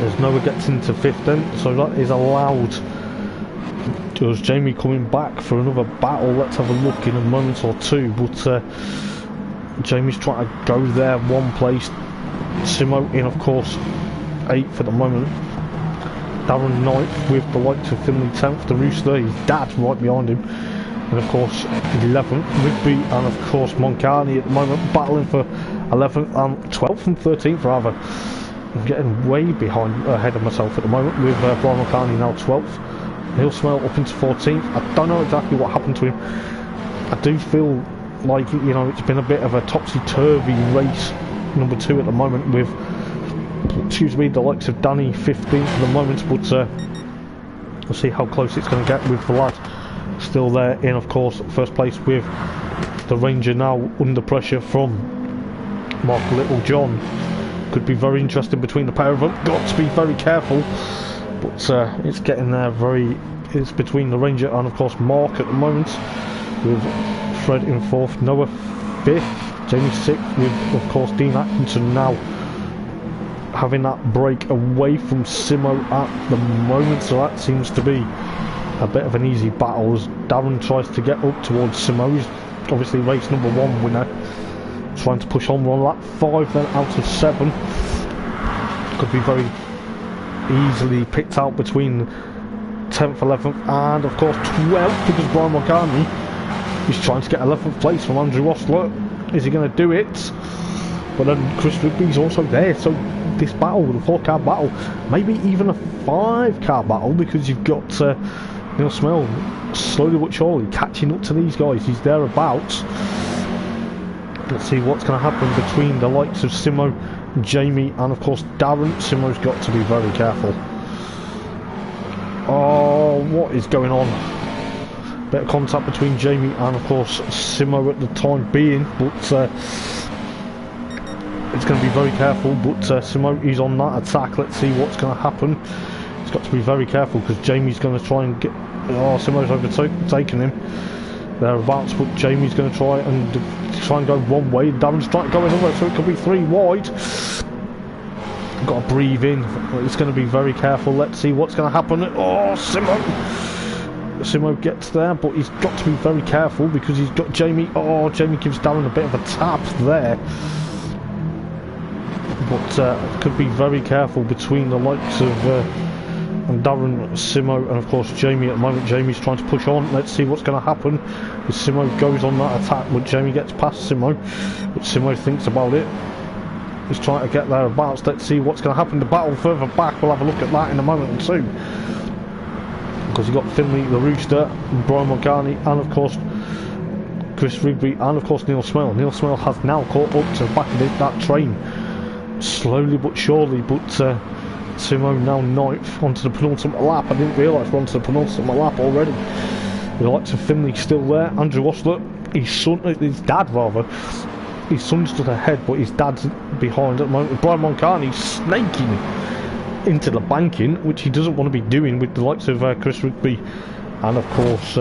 as Noah gets into 5th then, so that is allowed. There's Jamie coming back for another battle. Let's have a look in a moment or two, but Jamie's trying to go there one place. Simo in, of course, 8th at the moment. Darren 9th, with the likes of Finley 10th. The Rooster, his dad, right behind him. And of course 11th, Rigby and of course Moncarney at the moment, battling for 11th and 12th and 13th rather. I'm getting way ahead of myself at the moment, with Brian Moncarney now 12th. Neil Smell up into 14th. I don't know exactly what happened to him. I do feel like, you know, it's been a bit of a topsy-turvy race, number 2 at the moment, with, excuse me, the likes of Danny 15th at the moment, but we'll see how close it's going to get, with Vlad still there in, of course, first place, with the Ranger now under pressure from Mark Littlejohn. Could be very interesting between the pair of them. Got to be very careful. But it's getting there it's between the Ranger and of course Mark at the moment, with Fred in 4th, Noah 5th, Jamie 6th, with of course Dean Atkinson now having that break away from Simo at the moment, so that seems to be a bit of an easy battle as Darren tries to get up towards Simo. He's obviously race number 1 winner, trying to push on. We're on lap 5 then out of 7. Could be very easily picked out between 10th, 11th and of course 12th, because Brian Moncarney is trying to get 11th place from Andrew Ostler. Is he going to do it? But then Chris Rigby's also there, so this battle, the 4-car battle, maybe even a 5-car battle, because you've got Neil Smell slowly but surely catching up to these guys. He's thereabouts. Let's see what's going to happen between the likes of Simo, Jamie and of course Darren. Simo's got to be very careful. Oh, what is going on? Bit of contact between Jamie and of course Simo at the time being, but it's going to be very careful. But Simo is on that attack. Let's see what's going to happen. He's got to be very careful because Jamie's going to try and get... Oh, Simo's overtaken him thereabouts, but Jamie's going to try and go one way. Darren's trying to go another, so it could be 3 wide. Got to breathe in. It's going to be very careful. Let's see what's going to happen. Oh, Simo gets there, but he's got to be very careful because he's got Jamie. Oh, Jamie gives Darren a bit of a tap there. But could be very careful between the likes of and Darren, Simo, and of course Jamie. At the moment, Jamie's trying to push on. Let's see what's going to happen. As Simo goes on that attack, but Jamie gets past Simo. But Simo thinks about it. He's trying to get thereabouts. Let's see what's going to happen. The battle further back, we'll have a look at that in a moment or two. Because you've got Finley, the Rooster, Brian Morgani, and of course Chris Rigby, and of course Neil Smell. Neil Smell has now caught up to the back of that train. Slowly but surely, but Simo now 9th onto the penultimate lap. I didn't realise we're onto the penultimate lap already. The likes of Finley still there. Andrew Osler, his dad rather. His son's stood ahead, but his dad's behind at the moment. Brian Moncani's snaking into the banking, which he doesn't want to be doing with the likes of Chris Rigby, and of course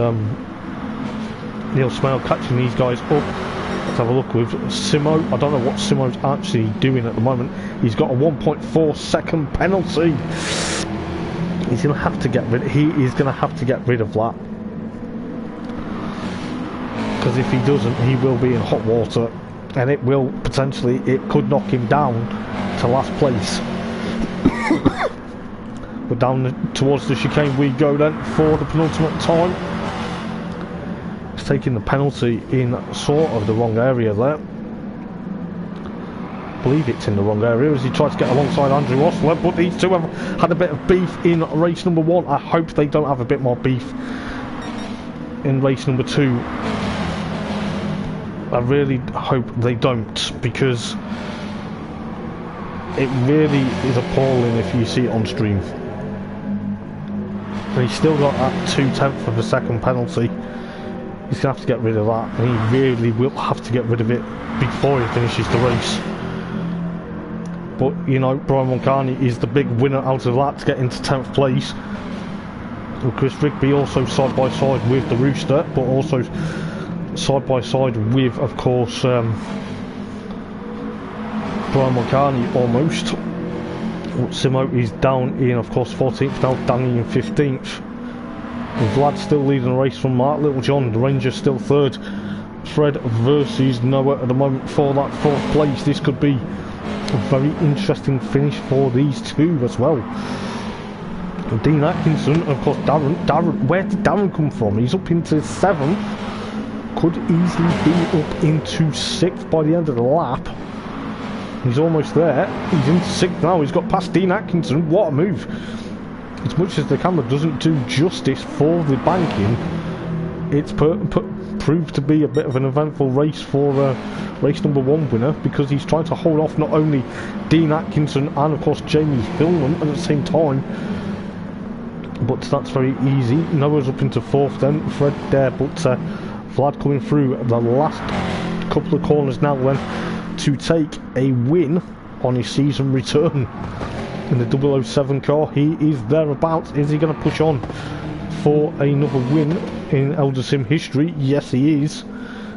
Neil Smale catching these guys up. Let's have a look with Simo. I don't know what Simo's actually doing at the moment. He's got a 1.4 second penalty. He's going to have to get rid. He is going to have to get rid of that, because if he doesn't, he will be in hot water. And it will potentially, it could knock him down to last place. But down towards the chicane we go then for the penultimate time. He's taking the penalty in sort of the wrong area there. I believe it's in the wrong area as he tries to get alongside Andrew Osler, but these two have had a bit of beef in race number 1. I hope they don't have a bit more beef in race number 2. I really hope they don't, because it really is appalling if you see it on stream. And he's still got that 2/10 of a second penalty. He's going to have to get rid of that, and he really will have to get rid of it before he finishes the race. But, you know, Brian Moncani is the big winner out of that to get into 10th place. And Chris Rigby also side by side with the Rooster, but also side by side with, of course, Brian Moncani almost. Simo is down in, of course, 14th now, Danny in 15th. And Vlad still leading the race from Mark Littlejohn. The Ranger still 3rd. Fred versus Noah at the moment for that 4th place. This could be a very interesting finish for these two as well. And Dean Atkinson, of course, Darren, where did Darren come from? He's up into 7th. Could easily be up into 6th by the end of the lap. He's almost there. He's into 6th now. He's got past Dean Atkinson. What a move. As much as the camera doesn't do justice for the banking, it's proved to be a bit of an eventful race for race number 1 winner, because he's trying to hold off not only Dean Atkinson and of course Jamie Hillman at the same time. But that's very easy. Noah's up into 4th then. Fred there, but Vlad coming through the last couple of corners now then to take a win on his season return in the 007 car. He is thereabouts. Is he going to push on for another win in Elder Sim history? Yes, he is.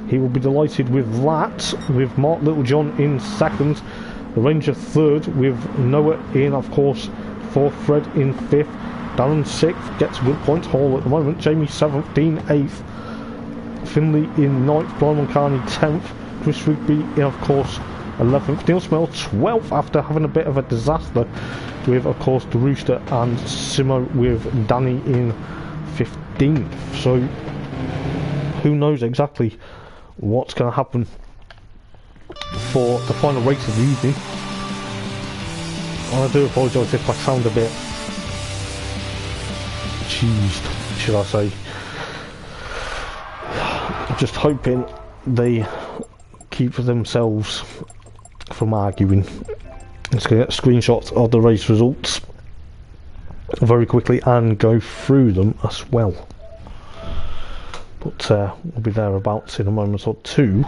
He will be delighted with that, with Mark Littlejohn in 2nd, the Ranger 3rd, with Noah in, of course, 4th, Fred in 5th, Darren 6th, gets good points haul at the moment, Jamie 7th, Dean 8th, Finley in 9th, Brian Moncani 10th, Chris Rigby in, of course, 11th, Neil Smell 12th after having a bit of a disaster with, of course, the Rooster, and Simo with Danny in 15th. So who knows exactly what's going to happen for the final race of the evening. I do apologise if I sound a bit cheesed, should I say. I'm just hoping they keep themselves from arguing. Let's get screenshots of the race results very quickly and go through them as well. But we'll be thereabouts in a moment or two.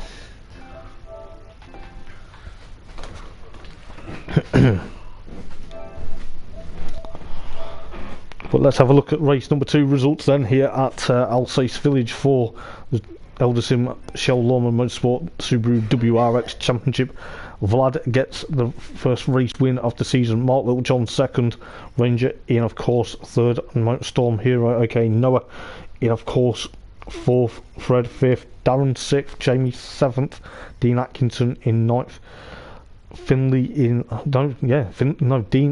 But let's have a look at race number 2 results then here at Alsace Village for the Elder Sim Chell Lawman Motorsport Subaru WRX Championship. Vlad gets the first race win of the season. Mark Littlejohn 2nd, Ranger in, of course, 3rd, and Storm Hero. Okay, Noah in, of course, 4th, Fred 5th, Darren 6th, Jamie 7th, Dean Atkinson in 9th, Finley in Dean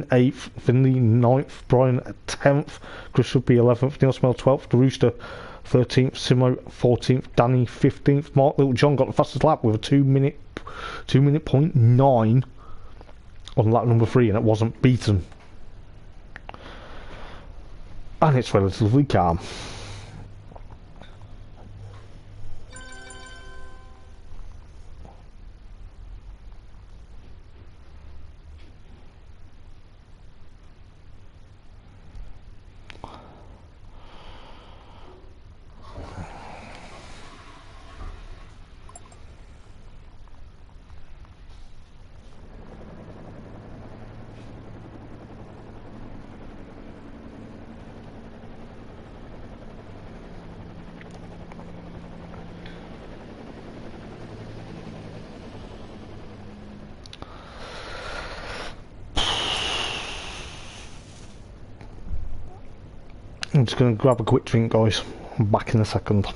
8th, Finley 9th, Brian 10th, Chris should be 11th, Neil Smell 12th, Rooster 13th, Simo 14th, Danny 15th, Mark Littlejohn got the fastest lap with a 2 minute point 9 on lap number 3, and it wasn't beaten. And it's relatively calm. I'm just going to grab a quick drink, guys. I'm back in a second.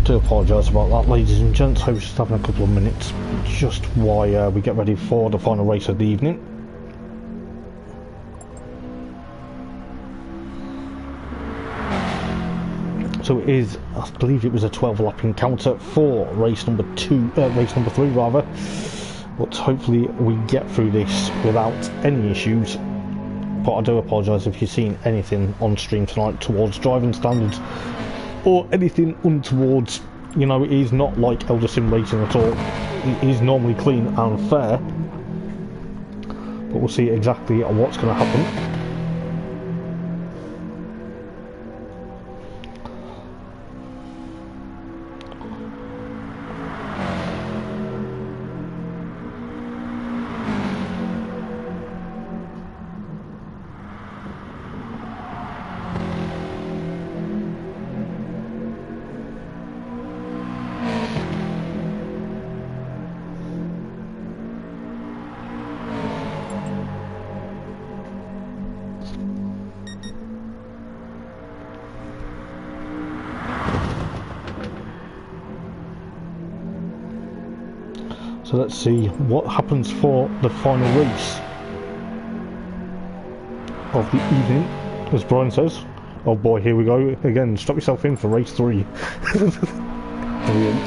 Do apologise about that, ladies and gents. I was just having a couple of minutes just while we get ready for the final race of the evening. So it is, I believe it was a 12-lap encounter for race number 3 rather. But hopefully we get through this without any issues but I do apologise if you've seen anything on stream tonight towards driving standards or anything untowards. You know, it is not like Elder Sim Racing at all. It is normally clean and fair, but we'll see exactly what's going to happen. So let's see what happens for the final race of the evening, as Brian says. Oh boy, here we go again. Strap yourself in for race 3. Brilliant.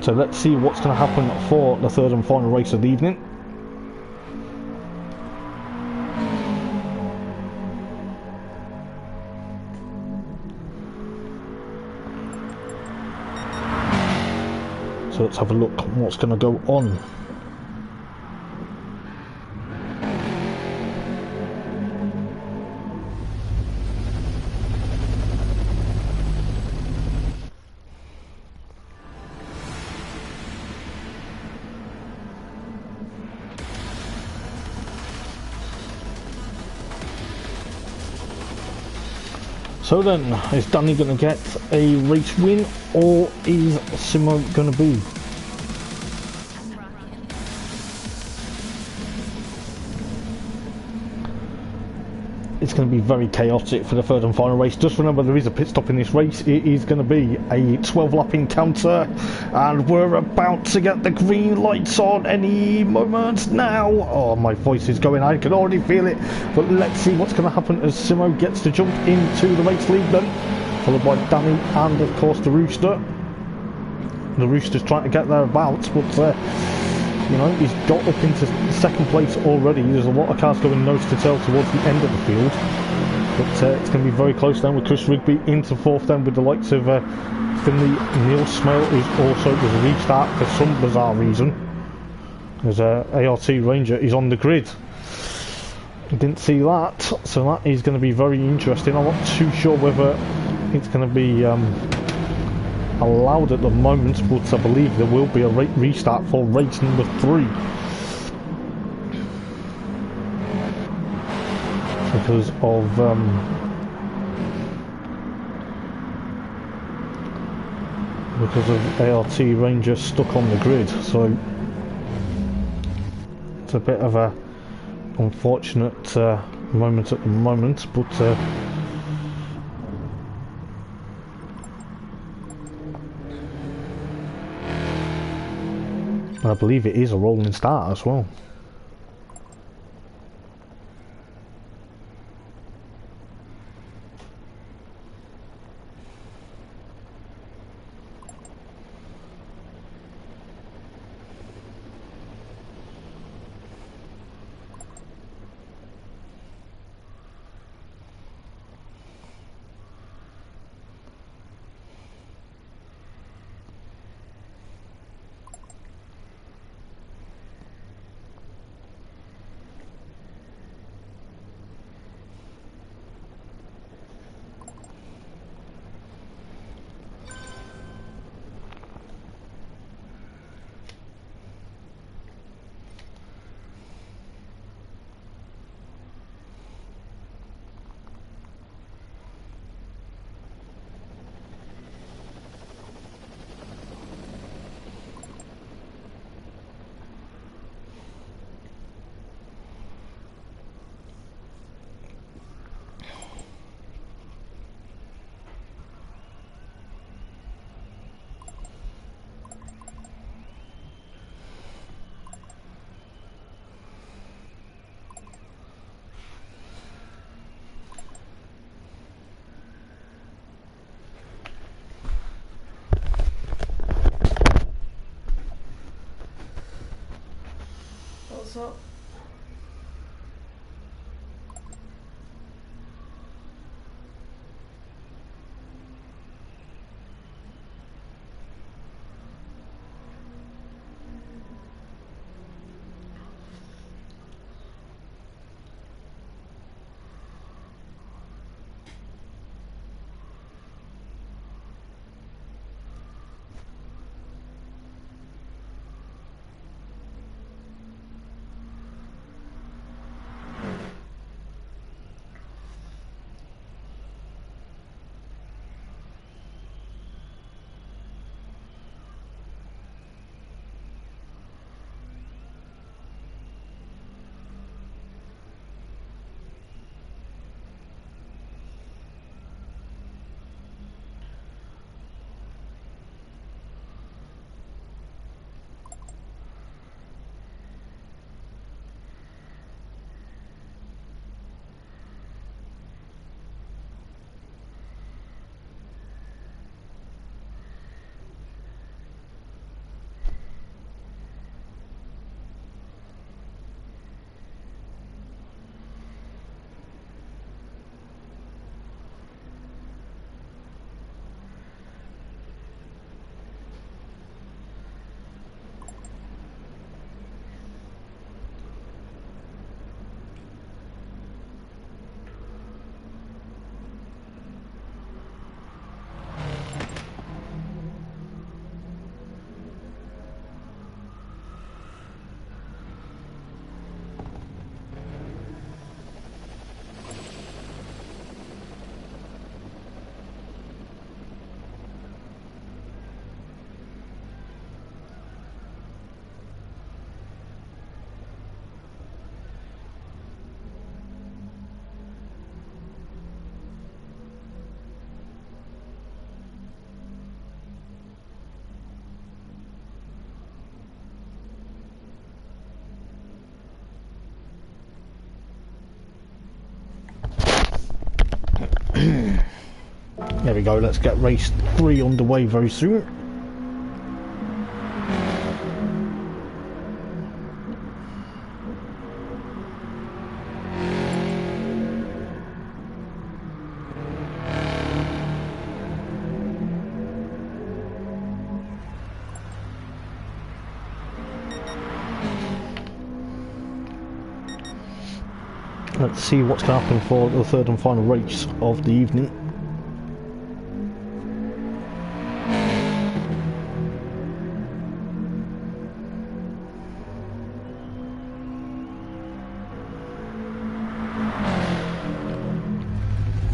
So let's see what's going to happen for the third and final race of the evening. So let's have a look at what's going to go on. So then, is Danny going to get a race win, or is Simo going to be? It's going to be very chaotic for the third and final race. Just remember, there is a pit stop in this race. It is going to be a 12-lap encounter, and we're about to get the green lights on any moment now. Oh, my voice is going, I can already feel it. But let's see what's going to happen as Simo gets to jump into the race lead then, followed by Danny and, of course, the Rooster. The Rooster's trying to get thereabouts, but you know, he's got up into second place already. There's a lot of cars going nose to tail towards the end of the field. But it's going to be very close then with Chris Rigby into fourth then with the likes of Finley. Neil Smale is also, there's a restart for some bizarre reason. There's ART Ranger is on the grid. Didn't see that, so that is going to be very interesting. I'm not too sure whether it's going to be allowed at the moment, but I believe there will be a restart for race number 3 because of ART Ranger stuck on the grid. So it's a bit of a unfortunate moment at the moment, but I believe it is a rolling start as well. up. There we go, let's get race 3 underway very soon. Let's see what's going to happen for the third and final race of the evening.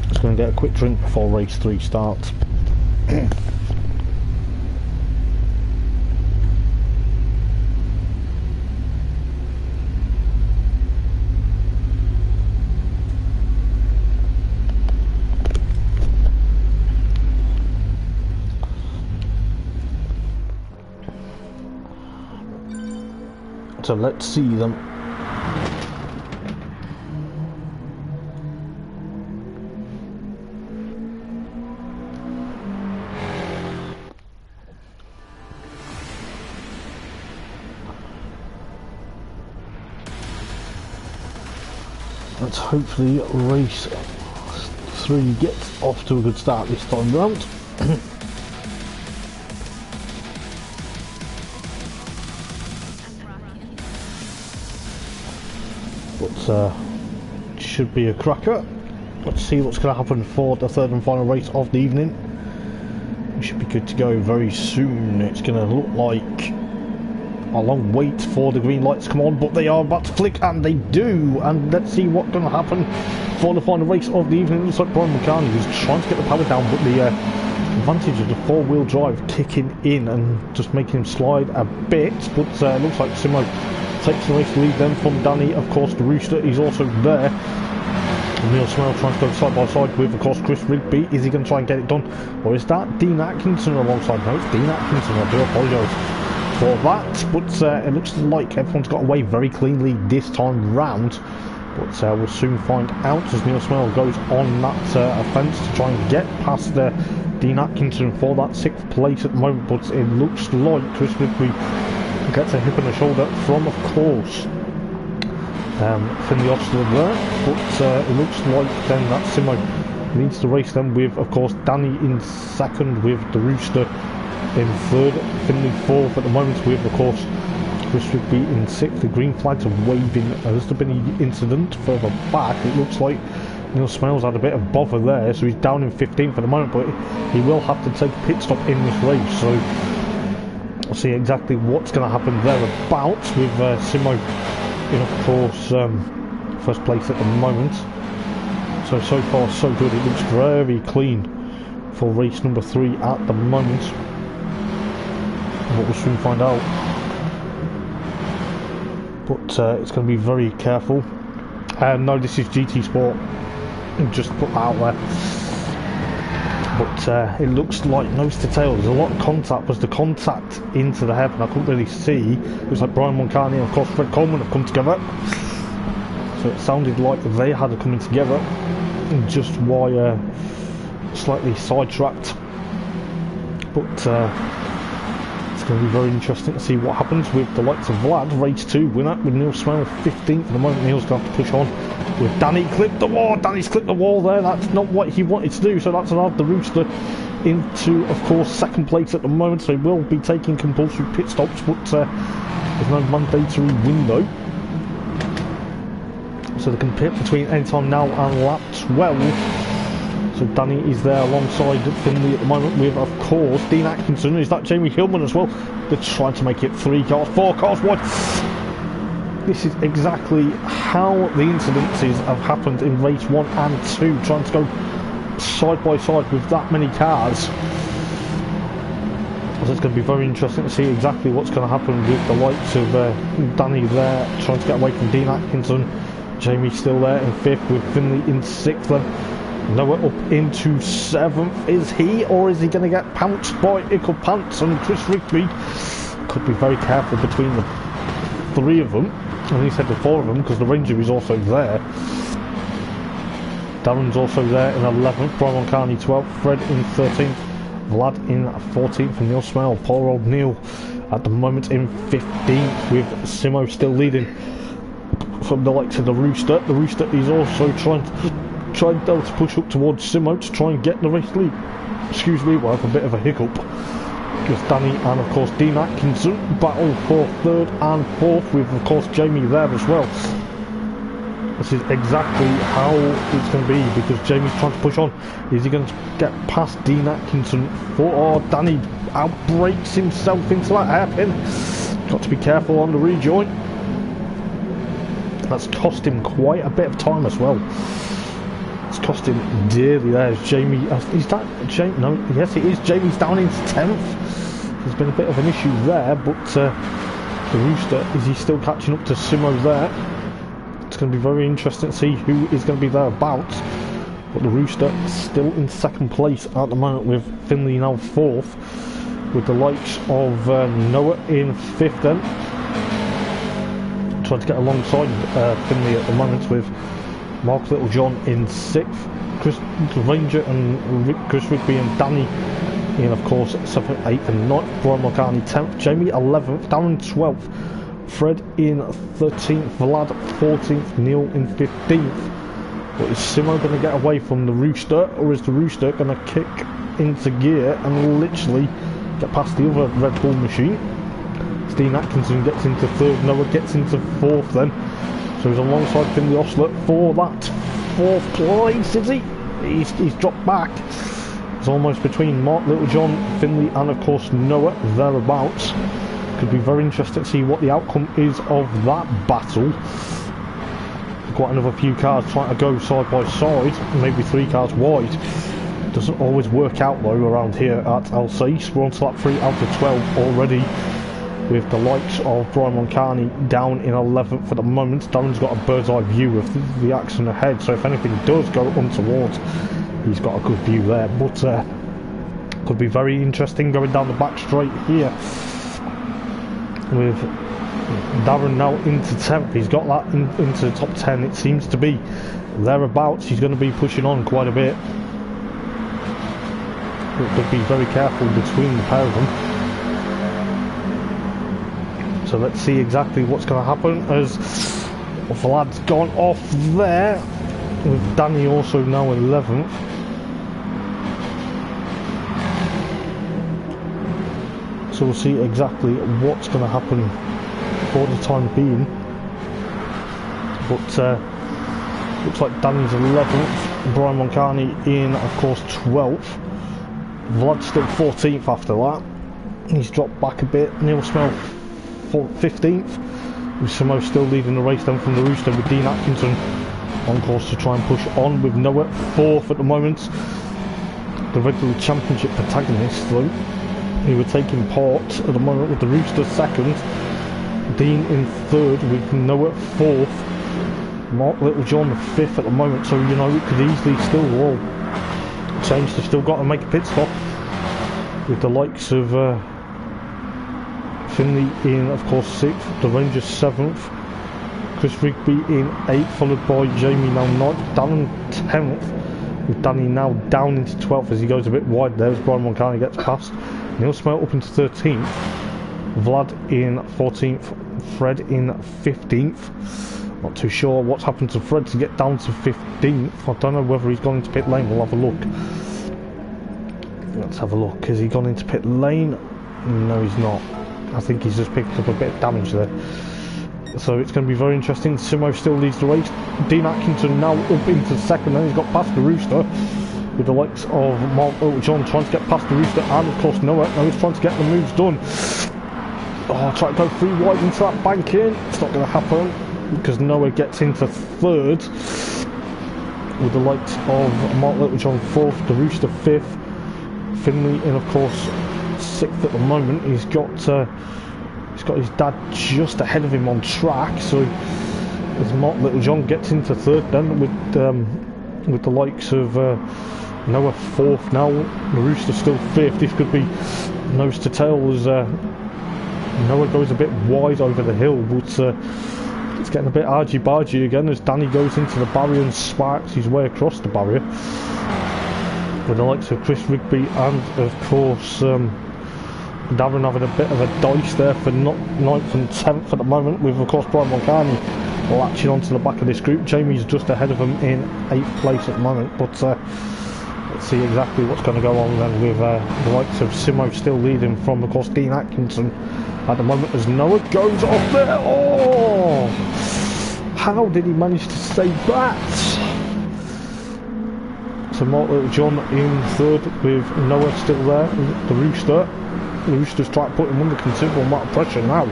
Just going to get a quick drink before race 3 starts. So let's see them. Let's hopefully race 3 gets off to a good start this time round. But should be a cracker. Let's see what's going to happen for the third and final race of the evening. We should be good to go very soon. It's going to look like a long wait for the green lights to come on, but they are about to flick, and they do. And let's see what's going to happen for the final race of the evening. It looks like Brian McCartney is trying to get the power down, but the advantage of the four-wheel drive kicking in and just making him slide a bit. But it looks like Simo takes the race to lead them from Danny. Of course, the Rooster is also there. Neil Smell trying to go side by side with, of course, Chris Rigby. Is he going to try and get it done? Or is that Dean Atkinson alongside? No, it's Dean Atkinson. I do apologise for that. But it looks like everyone's got away very cleanly this time round. But we'll soon find out as Neil Smell goes on that offence to try and get past Dean Atkinson for that 6th place at the moment. But it looks like Chris Rigby gets a hip and a shoulder from, of course, Finley Ostler there, but it looks like then that Simo needs to race them with, of course, Danny in second, with the Rooster in third, Finley fourth at the moment, with, of course, Chris Rigby in sixth. The green flags are waving. Has there been an incident further back? It looks like Neil Smales had a bit of bother there, so he's down in 15th at the moment, but he will have to take a pit stop in this race, so we'll see exactly what's going to happen thereabouts with Simo in, of course, first place at the moment. So far so good. It looks very clean for race number 3 at the moment, but we'll soon find out. But it's going to be very careful. No, this is GT Sport, just put that out there. But it looks like nose to tail. There's a lot of contact. Was the contact into the heaven? I couldn't really see. It was like Brian Moncani and of course Fred Coleman have come together. So it sounded like they had it coming together. Just why slightly sidetracked. But it's going to be very interesting to see what happens with the likes of Vlad, race 2 winner, with Neil Smell 15th at the moment. Neil's going to have to push on with Danny. Clipped the wall. Danny's clipped the wall there. That's not what he wanted to do, so that's allowed the Rooster into, of course, second place at the moment. So he will be taking compulsory pit stops, but there's no mandatory window, so they can pit between any time now and lap 12. So Danny is there alongside Finley at the moment with, of course, Dean Atkinson. Is that Jamie Hillman as well? They're trying to make it 3 cars, 4 cars wide. This is exactly how the incidences have happened in race 1 and 2, trying to go side by side with that many cars. So it's going to be very interesting to see exactly what's going to happen with the likes of Danny there, trying to get away from Dean Atkinson. Jamie still there in 5th with Finley in 6th then. Noah up into 7th. Is he, or is he going to get pounced by Ickle Pants and Chris Rigby? Could be very careful between the 3 of them. And he said the 4 of them, because the Ranger is also there. Darren's also there in 11th. Brian Moncani 12th. Fred in 13th. Vlad in 14th. And Neil Smell, poor old Neil, at the moment in 15th, with Simo still leading from the likes of the Rooster. The Rooster is also trying to push up towards Simo to try and get the race lead. Excuse me, we'll have a bit of a hiccup. With Danny and of course Dean Atkinson battle for 3rd and 4th, with of course Jamie there as well. This is exactly how it's going to be, because Jamie's trying to push on. Is he going to get past Dean Atkinson? Danny outbrakes himself into that hairpin. Got to be careful on the rejoin. That's cost him quite a bit of time as well. It's cost him dearly there. Jamie, is that Jamie? No, yes it is. Jamie's down into 10th. There's been a bit of an issue there, but the Rooster, is he still catching up to Simo there? It's going to be very interesting to see who is going to be thereabouts. But the Rooster still in 2nd place at the moment, with Finley now 4th, with the likes of Noah in 5th then. Trying to get alongside Finley at the moment, with Mark Littlejohn in 6th, Chris Ranger and Chris Rigby and Danny in, of course, 7th, 8th and 9th. Brian Mulcahy 10th, Jamie 11th, Darren 12th, Fred in 13th, Vlad 14th, Neil in 15th. But is Simo going to get away from the Rooster, or is the Rooster going to kick into gear and literally get past the other Red Bull machine? Dean Atkinson gets into 3rd, Noah gets into 4th then. So he's alongside Finley Ostler for that 4th place, is he? He's dropped back. It's almost between Mark Littlejohn, Finley and of course Noah thereabouts. Could be very interesting to see what the outcome is of that battle. Quite another few cars trying to go side by side, maybe 3 cars wide. Doesn't always work out though around here at Alsace. We're on to lap 3 out of 12 already, with the likes of Brian Moncani down in 11th at the moment. Darren's got a bird's eye view of the action ahead, so if anything does go untoward, he's got a good view there. But could be very interesting going down the back straight here, with Darren now into 10th. He's got that into the top 10, it seems to be thereabouts. He's going to be pushing on quite a bit. But be very careful between the pair of them. So let's see exactly what's going to happen, as Vlad's gone off there, with Danny also now 11th. So we'll see exactly what's going to happen for the time being. But looks like Danny's 11th, Brian Moncani in, of course, 12th. Vlad's still 14th after that. He's dropped back a bit. Neil Smell 15th. With Simo still leading the race then from the Rooster, with Dean Atkinson on course to try and push on, with Noah 4th at the moment. The regular championship protagonists though, who are taking part at the moment, with the Rooster 2nd, Dean in 3rd, with Noah 4th, Mark Littlejohn 5th at the moment. So you know, it could easily still all change. They've still got to make a pit stop, with the likes of Finley in, of course, 6th, the Rangers 7th, Chris Rigby in 8th, followed by Jamie now 9th, Darren 10th, with Danny now down into 12th as he goes a bit wide there as Brian Moncani gets past. Neil Smelt up into 13th, Vlad in 14th, Fred in 15th. Not too sure what's happened to Fred to get down to 15th. I don't know whether he's gone into pit lane. We'll have a look. Let's have a look. Has he gone into pit lane? No, he's not. I think he's just picked up a bit of damage there. So it's going to be very interesting. Simo still leads the race. Dean Atkinson now up into 2nd, then he's got past the Rooster, with the likes of Mark John trying to get past the Rooster, and of course Noah. Now he's trying to get the moves done. Oh, try to go 3 wide into that bank in. It's not going to happen, because Noah gets into 3rd, with the likes of Mark Littlejohn 4th, the Rooster 5th, Finley in, of course, 6th at the moment. He's got his dad just ahead of him on track. So as Mark Littlejohn gets into 3rd, then with the likes of Noah 4th now, the Rooster still 5th. This could be nose to tail as Noah goes a bit wide over the hill, but it's getting a bit argy-bargy again as Danny goes into the barrier and sparks his way across the barrier, with the likes of Chris Rigby and, of course, Darren having a bit of a dice there for 9th and 10th at the moment, with, of course, Brian Moncani latching onto the back of this group. Jamie's just ahead of him in 8th place at the moment, but let's see exactly what's going to go on then, with the likes of Simo still leading from, of course, Dean Atkinson at the moment as Noah goes off there. Oh! How did he manage to save that? So Mark Littlejohn in 3rd, with Noah still there, the Rooster. The Roosters try to put him under considerable amount of pressure now.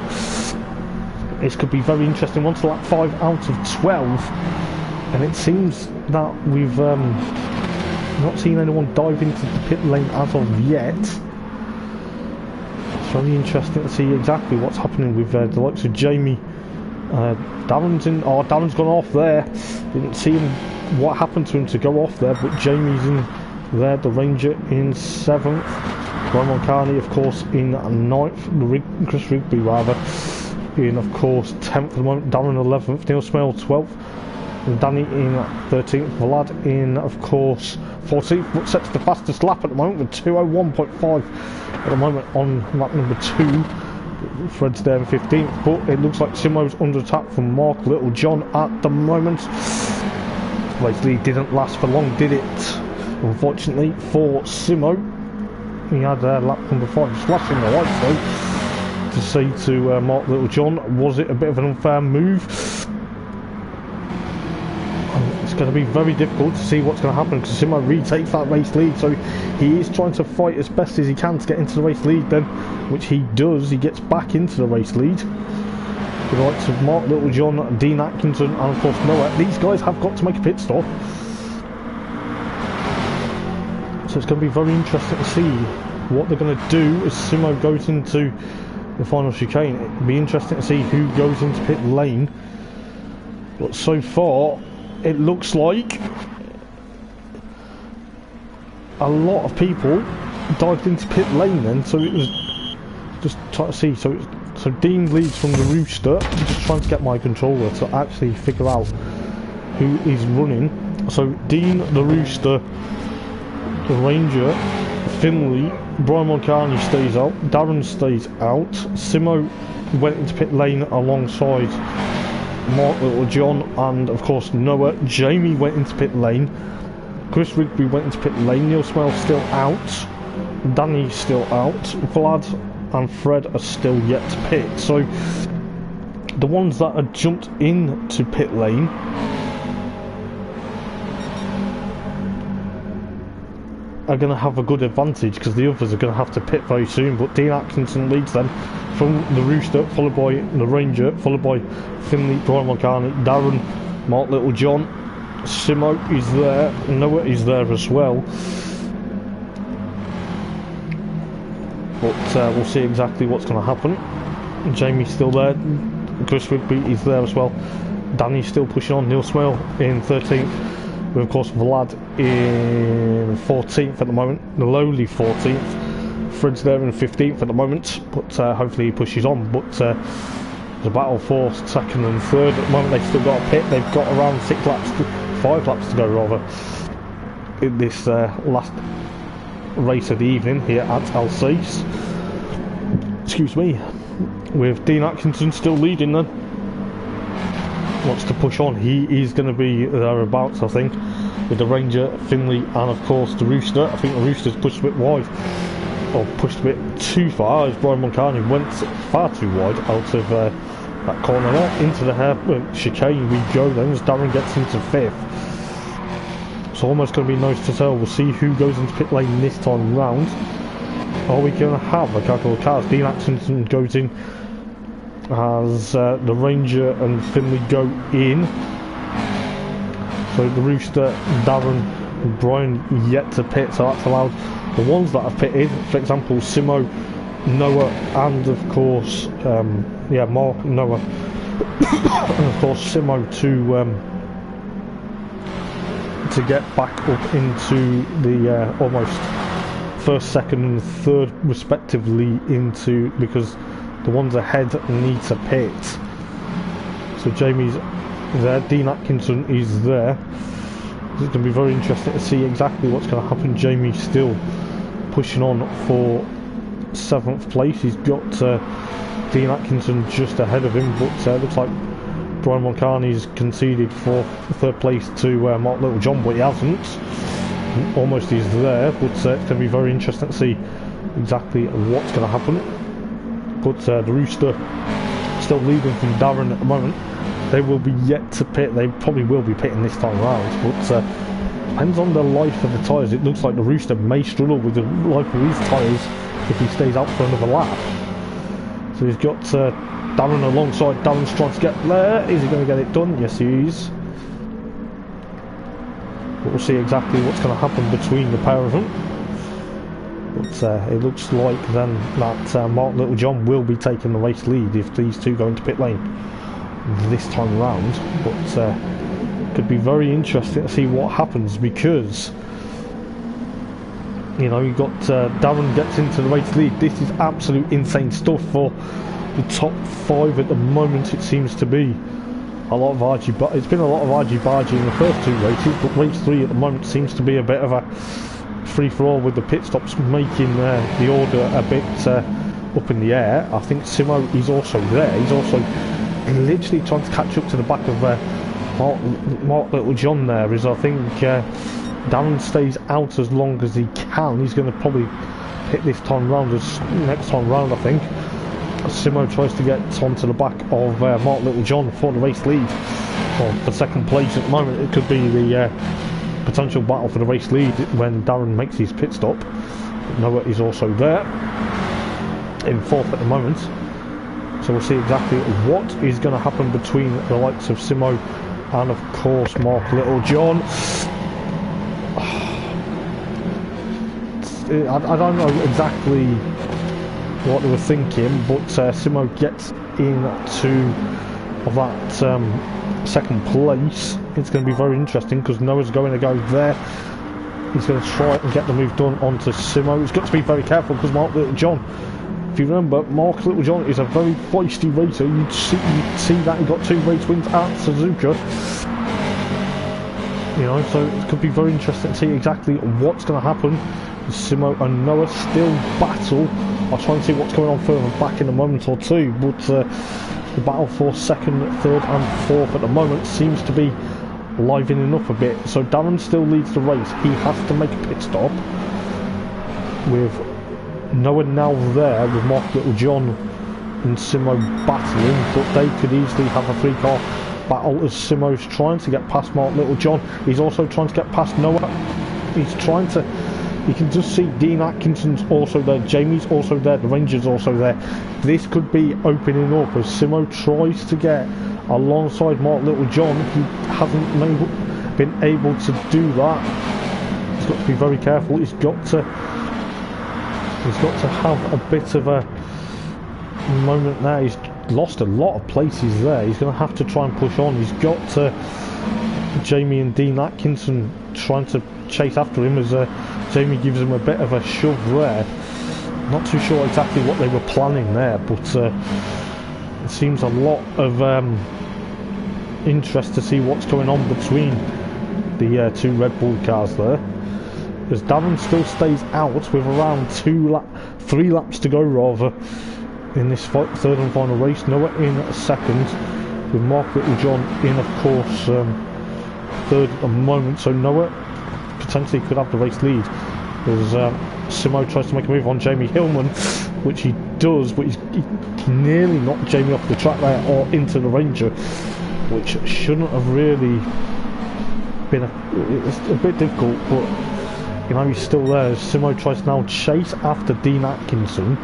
This could be very interesting. Once to lap 5 out of 12, and it seems that we've not seen anyone dive into the pit lane as of yet. It's very interesting to see exactly what's happening with the likes of Jamie. Darren's in. Oh, Darren's gone off there. Didn't see him. What happened to him to go off there? But Jamie's in there. The Ranger in 7th. Brian Moncani, of course, in 9th. Chris Rigby, rather, in, of course, 10th at the moment. Darren 11th. Neil Smale 12th. Danny in 13th. Vlad in, of course, 14th. But sets the fastest lap at the moment with 2:01.5 at the moment on lap number 2. Fred's there in 15th. But it looks like Simo's under attack from Mark Littlejohn at the moment. Race lead didn't last for long, did it? Unfortunately for Simo. He had lap number 5 flashing the lights though, to say to Mark Littlejohn, was it a bit of an unfair move? And it's going to be very difficult to see what's going to happen, because Simo retakes that race lead, so he is trying to fight as best as he can to get into the race lead then, which he does. He gets back into the race lead. The likes of Mark Littlejohn, Dean Atkinson and, of course, Noah. These guys have got to make a pit stop. So it's going to be very interesting to see what they're going to do as Simo goes into the final chicane. It'll be interesting to see who goes into pit lane. But so far, it looks like a lot of people dived into pit lane then. So it was just trying to see. So Dean leads from the Rooster. I'm just trying to get my controller to actually figure out who is running. So Dean, the Rooster, the Ranger, Finley, Brian Moncani stays out, Darren stays out, Simo went into pit lane alongside Mark Littlejohn, and of course Noah. Jamie went into pit lane. Chris Rigby went into pit lane. Neil Smell's still out. Danny's still out. Vlad and Fred are still yet to pit. So the ones that have jumped into pit lane are going to have a good advantage, because the others are going to have to pit very soon. But Dean Atkinson leads them from the Rooster, followed by the Ranger, followed by Finley, Brian Mulcahy, Darren, Mark Littlejohn. Simo is there, Noah is there as well. But we'll see exactly what's going to happen. Jamie's still there, Chris Rigby is there as well. Danny's still pushing on, Neil Smell in 13th. With of course Vlad in 14th at the moment, the lowly 14th. Fred's there in 15th at the moment, but hopefully he pushes on. But the battle for second and third at the moment, they've still got a pit. They've got around 5 laps to go rather, in this last race of the evening here at Alsace. Excuse me. With Dean Atkinson still leading then. Wants to push on. He is going to be thereabouts, I think, with the Ranger, Finley, and of course the Rooster. I think the Rooster's pushed a bit wide, or pushed a bit too far, as Brian Mulcahy went far too wide out of that corner there. Into the chicane we go then, as Darren gets into 5th. It's almost going to be nose to tail. We'll see who goes into pit lane this time round. Are we going to have a couple of cars? Dean Atkinson goes in as the Ranger and Finley go in. So the Rooster, Darren, and Brian yet to pit, so that's allowed the ones that have pitted, for example Simo, Noah, and of course Mark, Noah and of course Simo to get back up into the almost first, second and third respectively, into, because the ones ahead need to pit. So Jamie's there, Dean Atkinson is there. It's going to be very interesting to see exactly what's going to happen. Jamie's still pushing on for 7th place. He's got Dean Atkinson just ahead of him, but looks like Brian Mulcahy's conceded for 3rd place to Mark Littlejohn, but he hasn't. Almost is there, but it's going to be very interesting to see exactly what's going to happen. But the Rooster still leading from Darren at the moment. They will be yet to pit. They probably will be pitting this time round, but depends on the life of the tyres. It looks like the Rooster may struggle with the life of his tyres if he stays out for another lap. So he's got Darren alongside. Darren's trying to get there. Is he going to get it done? Yes, he is. But we'll see exactly what's going to happen between the pair of them. But it looks like then that Mark Littlejohn will be taking the race lead if these two go into pit lane this time round. But could be very interesting to see what happens, because you know, you've got Darren gets into the race lead. This is absolute insane stuff for the top 5 at the moment. It seems to be a lot of argy, it's been a lot of argy-bargy in the first 2 races, but race 3 at the moment seems to be a bit of a free-for-all, with the pit stops making the order a bit up in the air. I think Simo is also there. He's also literally trying to catch up to the back of Mark Littlejohn there, as I think Darren stays out as long as he can. He's going to probably pit this time round, as next time round I think. Simo tries to get onto the back of Mark Littlejohn for the race lead, or for 2nd place at the moment. It could be the potential battle for the race lead when Darren makes his pit stop. Noah is also there in 4th at the moment. So we'll see exactly what is going to happen between the likes of Simo and of course Mark Littlejohn. I don't know exactly what they were thinking, but Simo gets into that 2nd place. It's going to be very interesting, because Noah's going to go there. He's going to try and get the move done onto Simo. He's got to be very careful, because Mark Littlejohn, if you remember, Mark Littlejohn is a very feisty racer. You'd see that he got 2 race wins at Suzuka. You know, so it could be very interesting to see exactly what's going to happen. Simo and Noah still battle. I'll try and see what's going on further back in a moment or two, but the battle for second, third and fourth at the moment seems to be livening up a bit. So Darren still leads the race. He has to make a pit stop with Noah now there with Mark Littlejohn and Simo battling, but they could easily have a 3-car battle as Simo's trying to get past Mark Littlejohn. He's also trying to get past Noah. He's trying to, you can just see Dean Atkinson's also there, Jamie's also there, the Ranger's also there. This could be opening up as Simo tries to get alongside Mark Littlejohn. He hasn't been able to do that. He's got to be very careful. He's got to have a bit of a moment there. He's lost a lot of places there. He's going to have to try and push on. He's got to Jamie and Dean Atkinson trying to chase after him as Jamie gives him a bit of a shove there. Not too sure exactly what they were planning there, but it seems a lot of interest to see what's going on between the two Red Bull cars there. As Darren still stays out with around 3 laps to go rather in this third and final race. Noah in second with Mark Littlejohn in, of course, third at the moment. So Noah potentially could have the race lead as Simo tries to make a move on Jamie Hillman, which he does, but he nearly knocked Jamie off the track there or into the Ranger, which shouldn't have really been it's a bit difficult, but you know, he's still there. Simo tries to now chase after Dean Atkinson.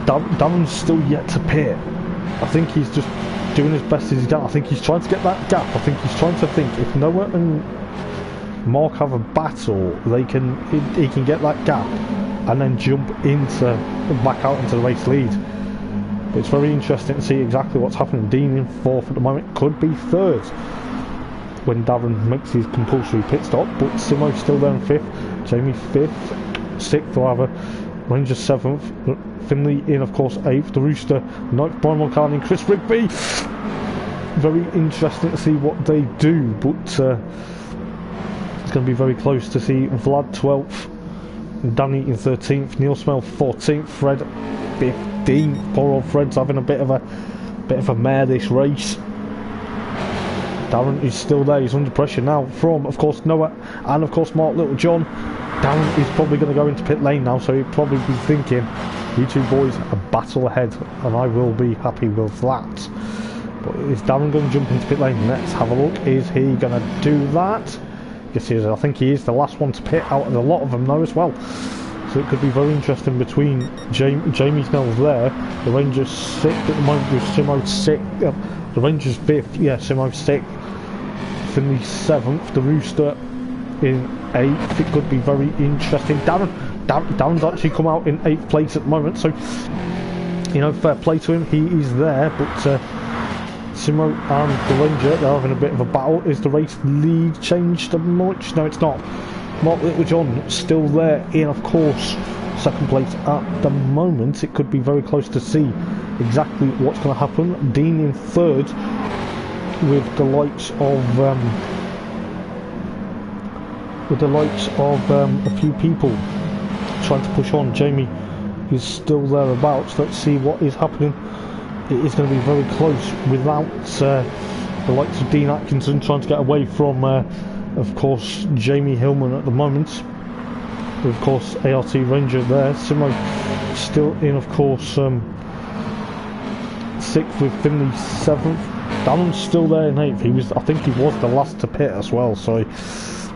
Darren's still yet to pit. I think he's just doing as best as he can. I think he's trying to get that gap. I think he's trying to think if Noah and Mark have a battle, he can get that gap and then jump back out into the race lead. But it's very interesting to see exactly what's happening. Dean in fourth at the moment, could be third when Darren makes his compulsory pit stop, but Simo's still there in fifth, Jamie fifth, sixth rather, Ranger seventh, Finley in, of course, eighth, the Rooster ninth, Brian Mulcahy and Chris Rigby. Very interesting to see what they do, but it's going to be very close to see Vlad 12th, Danny in 13th, Neil Smell 14th, Fred 15th. Poor old Fred's having a bit of a mare this race. Darren is still there. He's under pressure now from, of course, Noah and, of course, Mark Littlejohn. Darren is probably going to go into pit lane now, so he'll probably be thinking, you two boys, a battle ahead, and I will be happy with that. But is Darren going to jump into pit lane? Let's have a look. Is he going to do that? Yes, he is. I think he is the last one to pit out of a lot of them now as well. So it could be very interesting between Jamie's now there. The Rangers 6th at the moment with Simo 6th. The Rangers 5th, yeah, Simo 6th. Finley 7th. The Rooster in 8th. It could be very interesting. Darren's actually come out in 8th place at the moment. So, you know, fair play to him. He is there, but Simo and the Ranger, they're having a bit of a battle. Is the race lead changed much? No, it's not. Mark Littlejohn still there in, of course, second place at the moment. It could be very close to see exactly what's going to happen. Dean in third with the likes of a few people trying to push on. Jamie is still thereabouts. Let's see what is happening. It is going to be very close without the likes of Dean Atkinson trying to get away from of course Jamie Hillman at the moment, with, of course, ART Ranger there. Simo still in, of course, 6th with Finley 7th. Darren's still there in 8th. I think he was the last to pit as well, so it's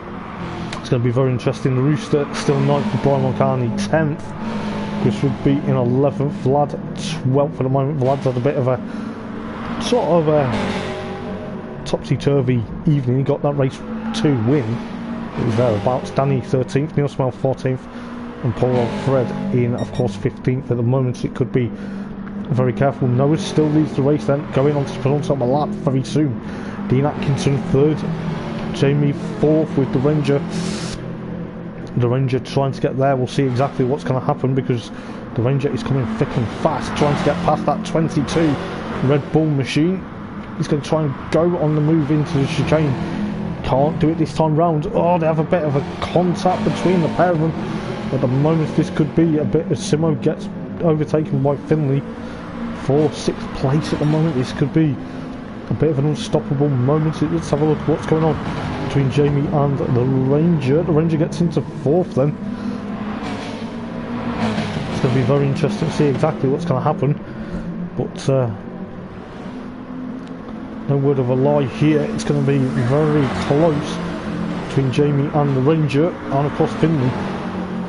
going to be very interesting. The Rooster still 9th with Brian Mulcahy 10th. Chris would be in 11th. Vlad 12th at the moment. Vlad's had a bit of a sort of a topsy-turvy evening. He got that race 2 win. It was thereabouts. Danny 13th, Neil Smell 14th, and poor old Fred in, of course, 15th at the moment. It could be very careful. Noah still leads the race then, going on to penultimate lap very soon. Dean Atkinson 3rd, Jamie 4th with the Ranger. The Ranger trying to get there. We'll see exactly what's going to happen, because the Ranger is coming thick and fast, trying to get past that 22 Red Bull machine. He's going to try and go on the move into the chicane. Can't do it this time round. Oh, they have a bit of a contact between the pair of them. At the moment, this could be a bit as Simo gets overtaken by Finley. for 6th place at the moment. This could be a bit of an unstoppable moment. Let's have a look at what's going on between Jamie and the Ranger. The Ranger gets into 4th then. It's going to be very interesting to see exactly what's going to happen. But no word of a lie here. It's going to be very close between Jamie and the Ranger, and of course Finley,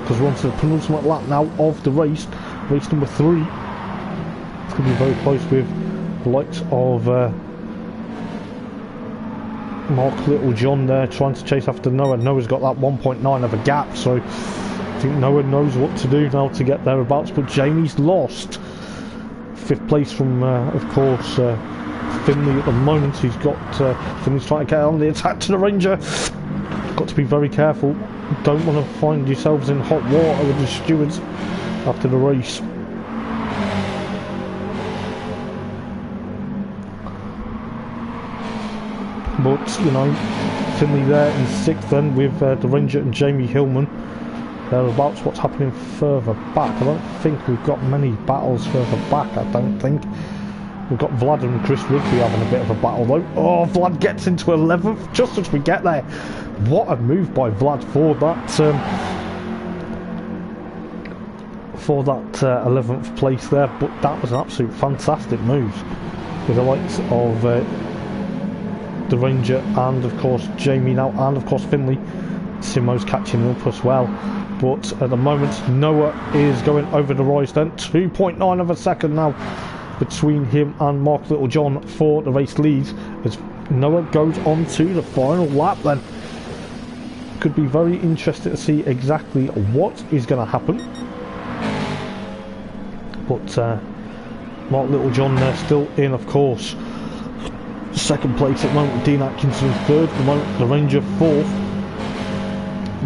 because we're on to the penultimate lap now of the race number 3. It's going to be very close with the likes of Mark Littlejohn there trying to chase after Noah. Noah's got that 1.9 of a gap, so I think Noah knows what to do now to get thereabouts, but Jamie's lost 5th place from of course Finley at the moment. He's got Finley's trying to get on the attack to the Ranger. Got to be very careful. Don't want to find yourselves in hot water with the stewards after the race. But you know, Finley there in 6th then with the Ranger and Jamie Hillman. Thereabouts. What's happening further back? I don't think we've got many battles further back. I don't think. We've got Vlad and Chris Rigby having a bit of a battle though. Oh, Vlad gets into 11th just as we get there. What a move by Vlad for that 11th place there. But that was an absolute fantastic move with the likes of the Ranger and of course Jamie now, and of course Finley. Simo's catching up as well. But at the moment Noah is going over the rise then. 2.9 of a second now between him and Mark Littlejohn for the race lead as Noah goes on to the final lap then. Could be very interesting to see exactly what is going to happen. But Mark Littlejohn there still in, of course, 2nd place at the moment. Dean Atkinson 3rd at the moment. The Ranger 4th.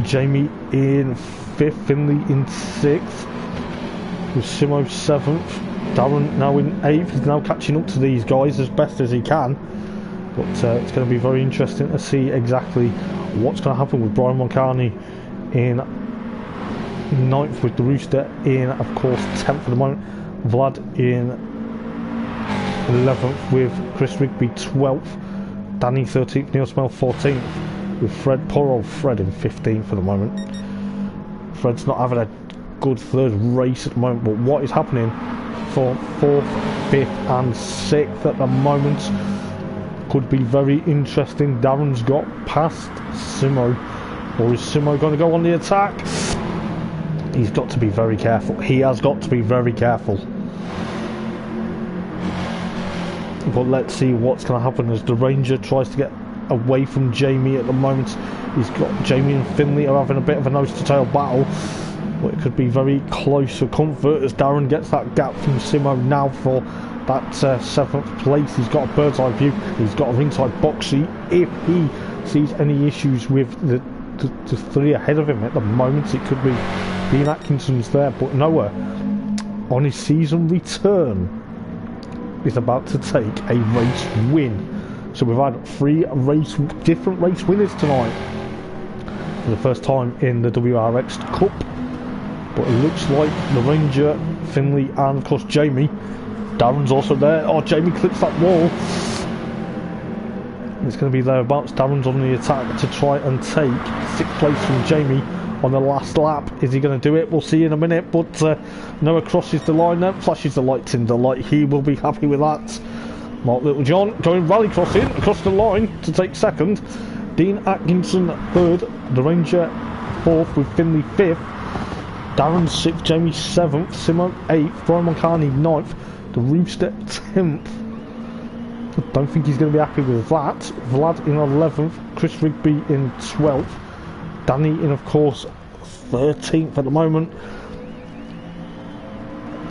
Jamie in 5th. Finley in 6th. With Simo 7th. Darren now in 8th. He's now catching up to these guys as best as he can. But it's going to be very interesting to see exactly what's going to happen with Brian Moncani in 9th, with the Rooster in, of course, 10th at the moment. Vlad in 11th with Chris Rigby 12th. Danny 13th. Neil Smell 14th. With Fred, poor old Fred, in 15th for the moment. Fred's not having a good 3rd race at the moment, but what is happening for 4th, 5th and 6th at the moment could be very interesting. Darren's got past Simo, or is Simo going to go on the attack? He's got to be very careful. He has got to be very careful. But let's see what's going to happen as the Ranger tries to get away from Jamie at the moment. He's got Jamie and Finley are having a bit of a nose to tail battle, but it could be very close for comfort as Darren gets that gap from Simo now for that 7th place. He's got a bird's eye view. He's got a ringside box seat if he sees any issues with the 3 ahead of him at the moment. It could be Dean Atkinson's there, but Noah on his season return is about to take a race win. So we've had 3 different race winners tonight for the first time in the WRX Cup. But it looks like the Ranger, Finley and of course Jamie. Darren's also there. Oh, Jamie clips that wall. It's going to be thereabouts. Darren's on the attack to try and take 6th place from Jamie on the last lap. Is he going to do it? We'll see in a minute. But Noah crosses the line there, flashes the lights in the light. He will be happy with that. Mark Littlejohn going rally crossing across the line to take 2nd. Dean Atkinson 3rd. The Ranger 4th with Finley 5th. Darren 6th. Jamie 7th. Simo 8th. Brian Moncani 9th. The Rooster 10th. I don't think he's going to be happy with that. Vlad in 11th. Chris Rigby in 12th. Danny in, of course, 13th at the moment.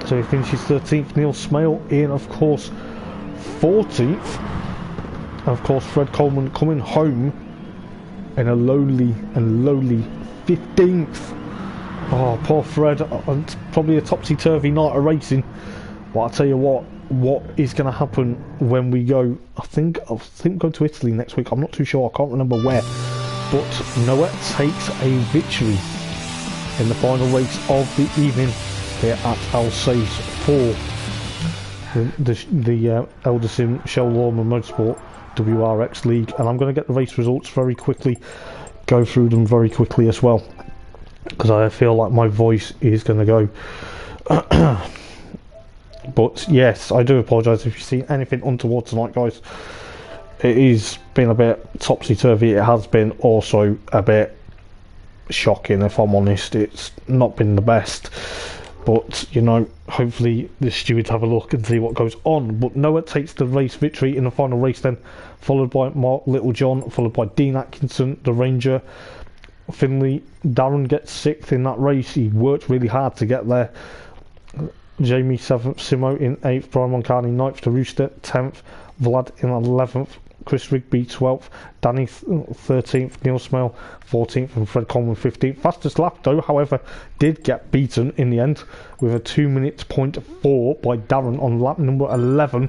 So he finishes 13th. Neil Smale in, of course, 14th. And of course Fred Coleman coming home in a lowly 15th. Oh, poor Fred. Probably a topsy-turvy night of racing. But I'll tell you what is going to happen when we go, I think go to Italy next week. I'm not too sure, I can't remember where. But Noah takes a victory in the final race of the evening here at Alsace for the Elder Sim Chell Lawman Motorsport WRX League, and I'm going to get the race results very quickly, go through them very quickly as well, because I feel like my voice is going to go. But yes, I do apologise if you've seen anything untoward tonight, guys. It has been a bit topsy-turvy. It has been also a bit shocking, if I'm honest. It's not been the best, but you know, hopefully the stewards have a look and see what goes on. But Noah takes the race victory in the final race then, followed by Mark Littlejohn, followed by Dean Atkinson, the Ranger. Finley, Darren gets 6th in that race. He worked really hard to get there. Jamie 7th, Simo in 8th, Brian Moncani 9th, the Rooster 10th, Vlad in 11th, Chris Rigby 12th, Danny 13th, Neil Smale 14th, and Fred Coleman 15th. Fastest lap though, however, did get beaten in the end with a 2 minutes point 4 by Darren on lap number 11.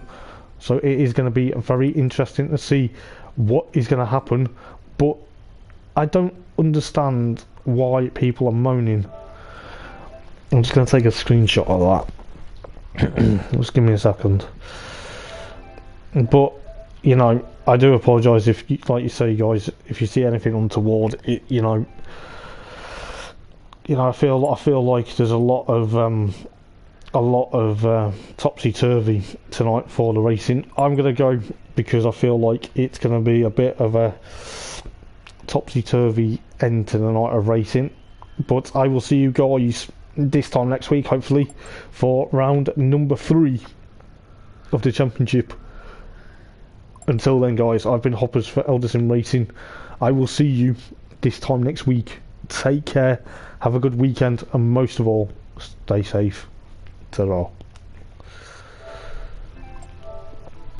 So it is going to be very interesting to see what is going to happen, but I don't understand why people are moaning. I'm just going to take a screenshot of that. Just give me a second. But you know, I do apologise if, like you say, guys, if you see anything untoward. You know, I feel like there's a lot of topsy-turvy tonight for the racing. I'm going to go because I feel like it's going to be a bit of a topsy-turvy end to the night of racing. But I will see you guys this time next week, hopefully, for round number 3 of the championship. Until then, guys, I've been Hoppers for Elder Sim Racing. I will see you this time next week. Take care, have a good weekend, and most of all, stay safe. Ta-ra.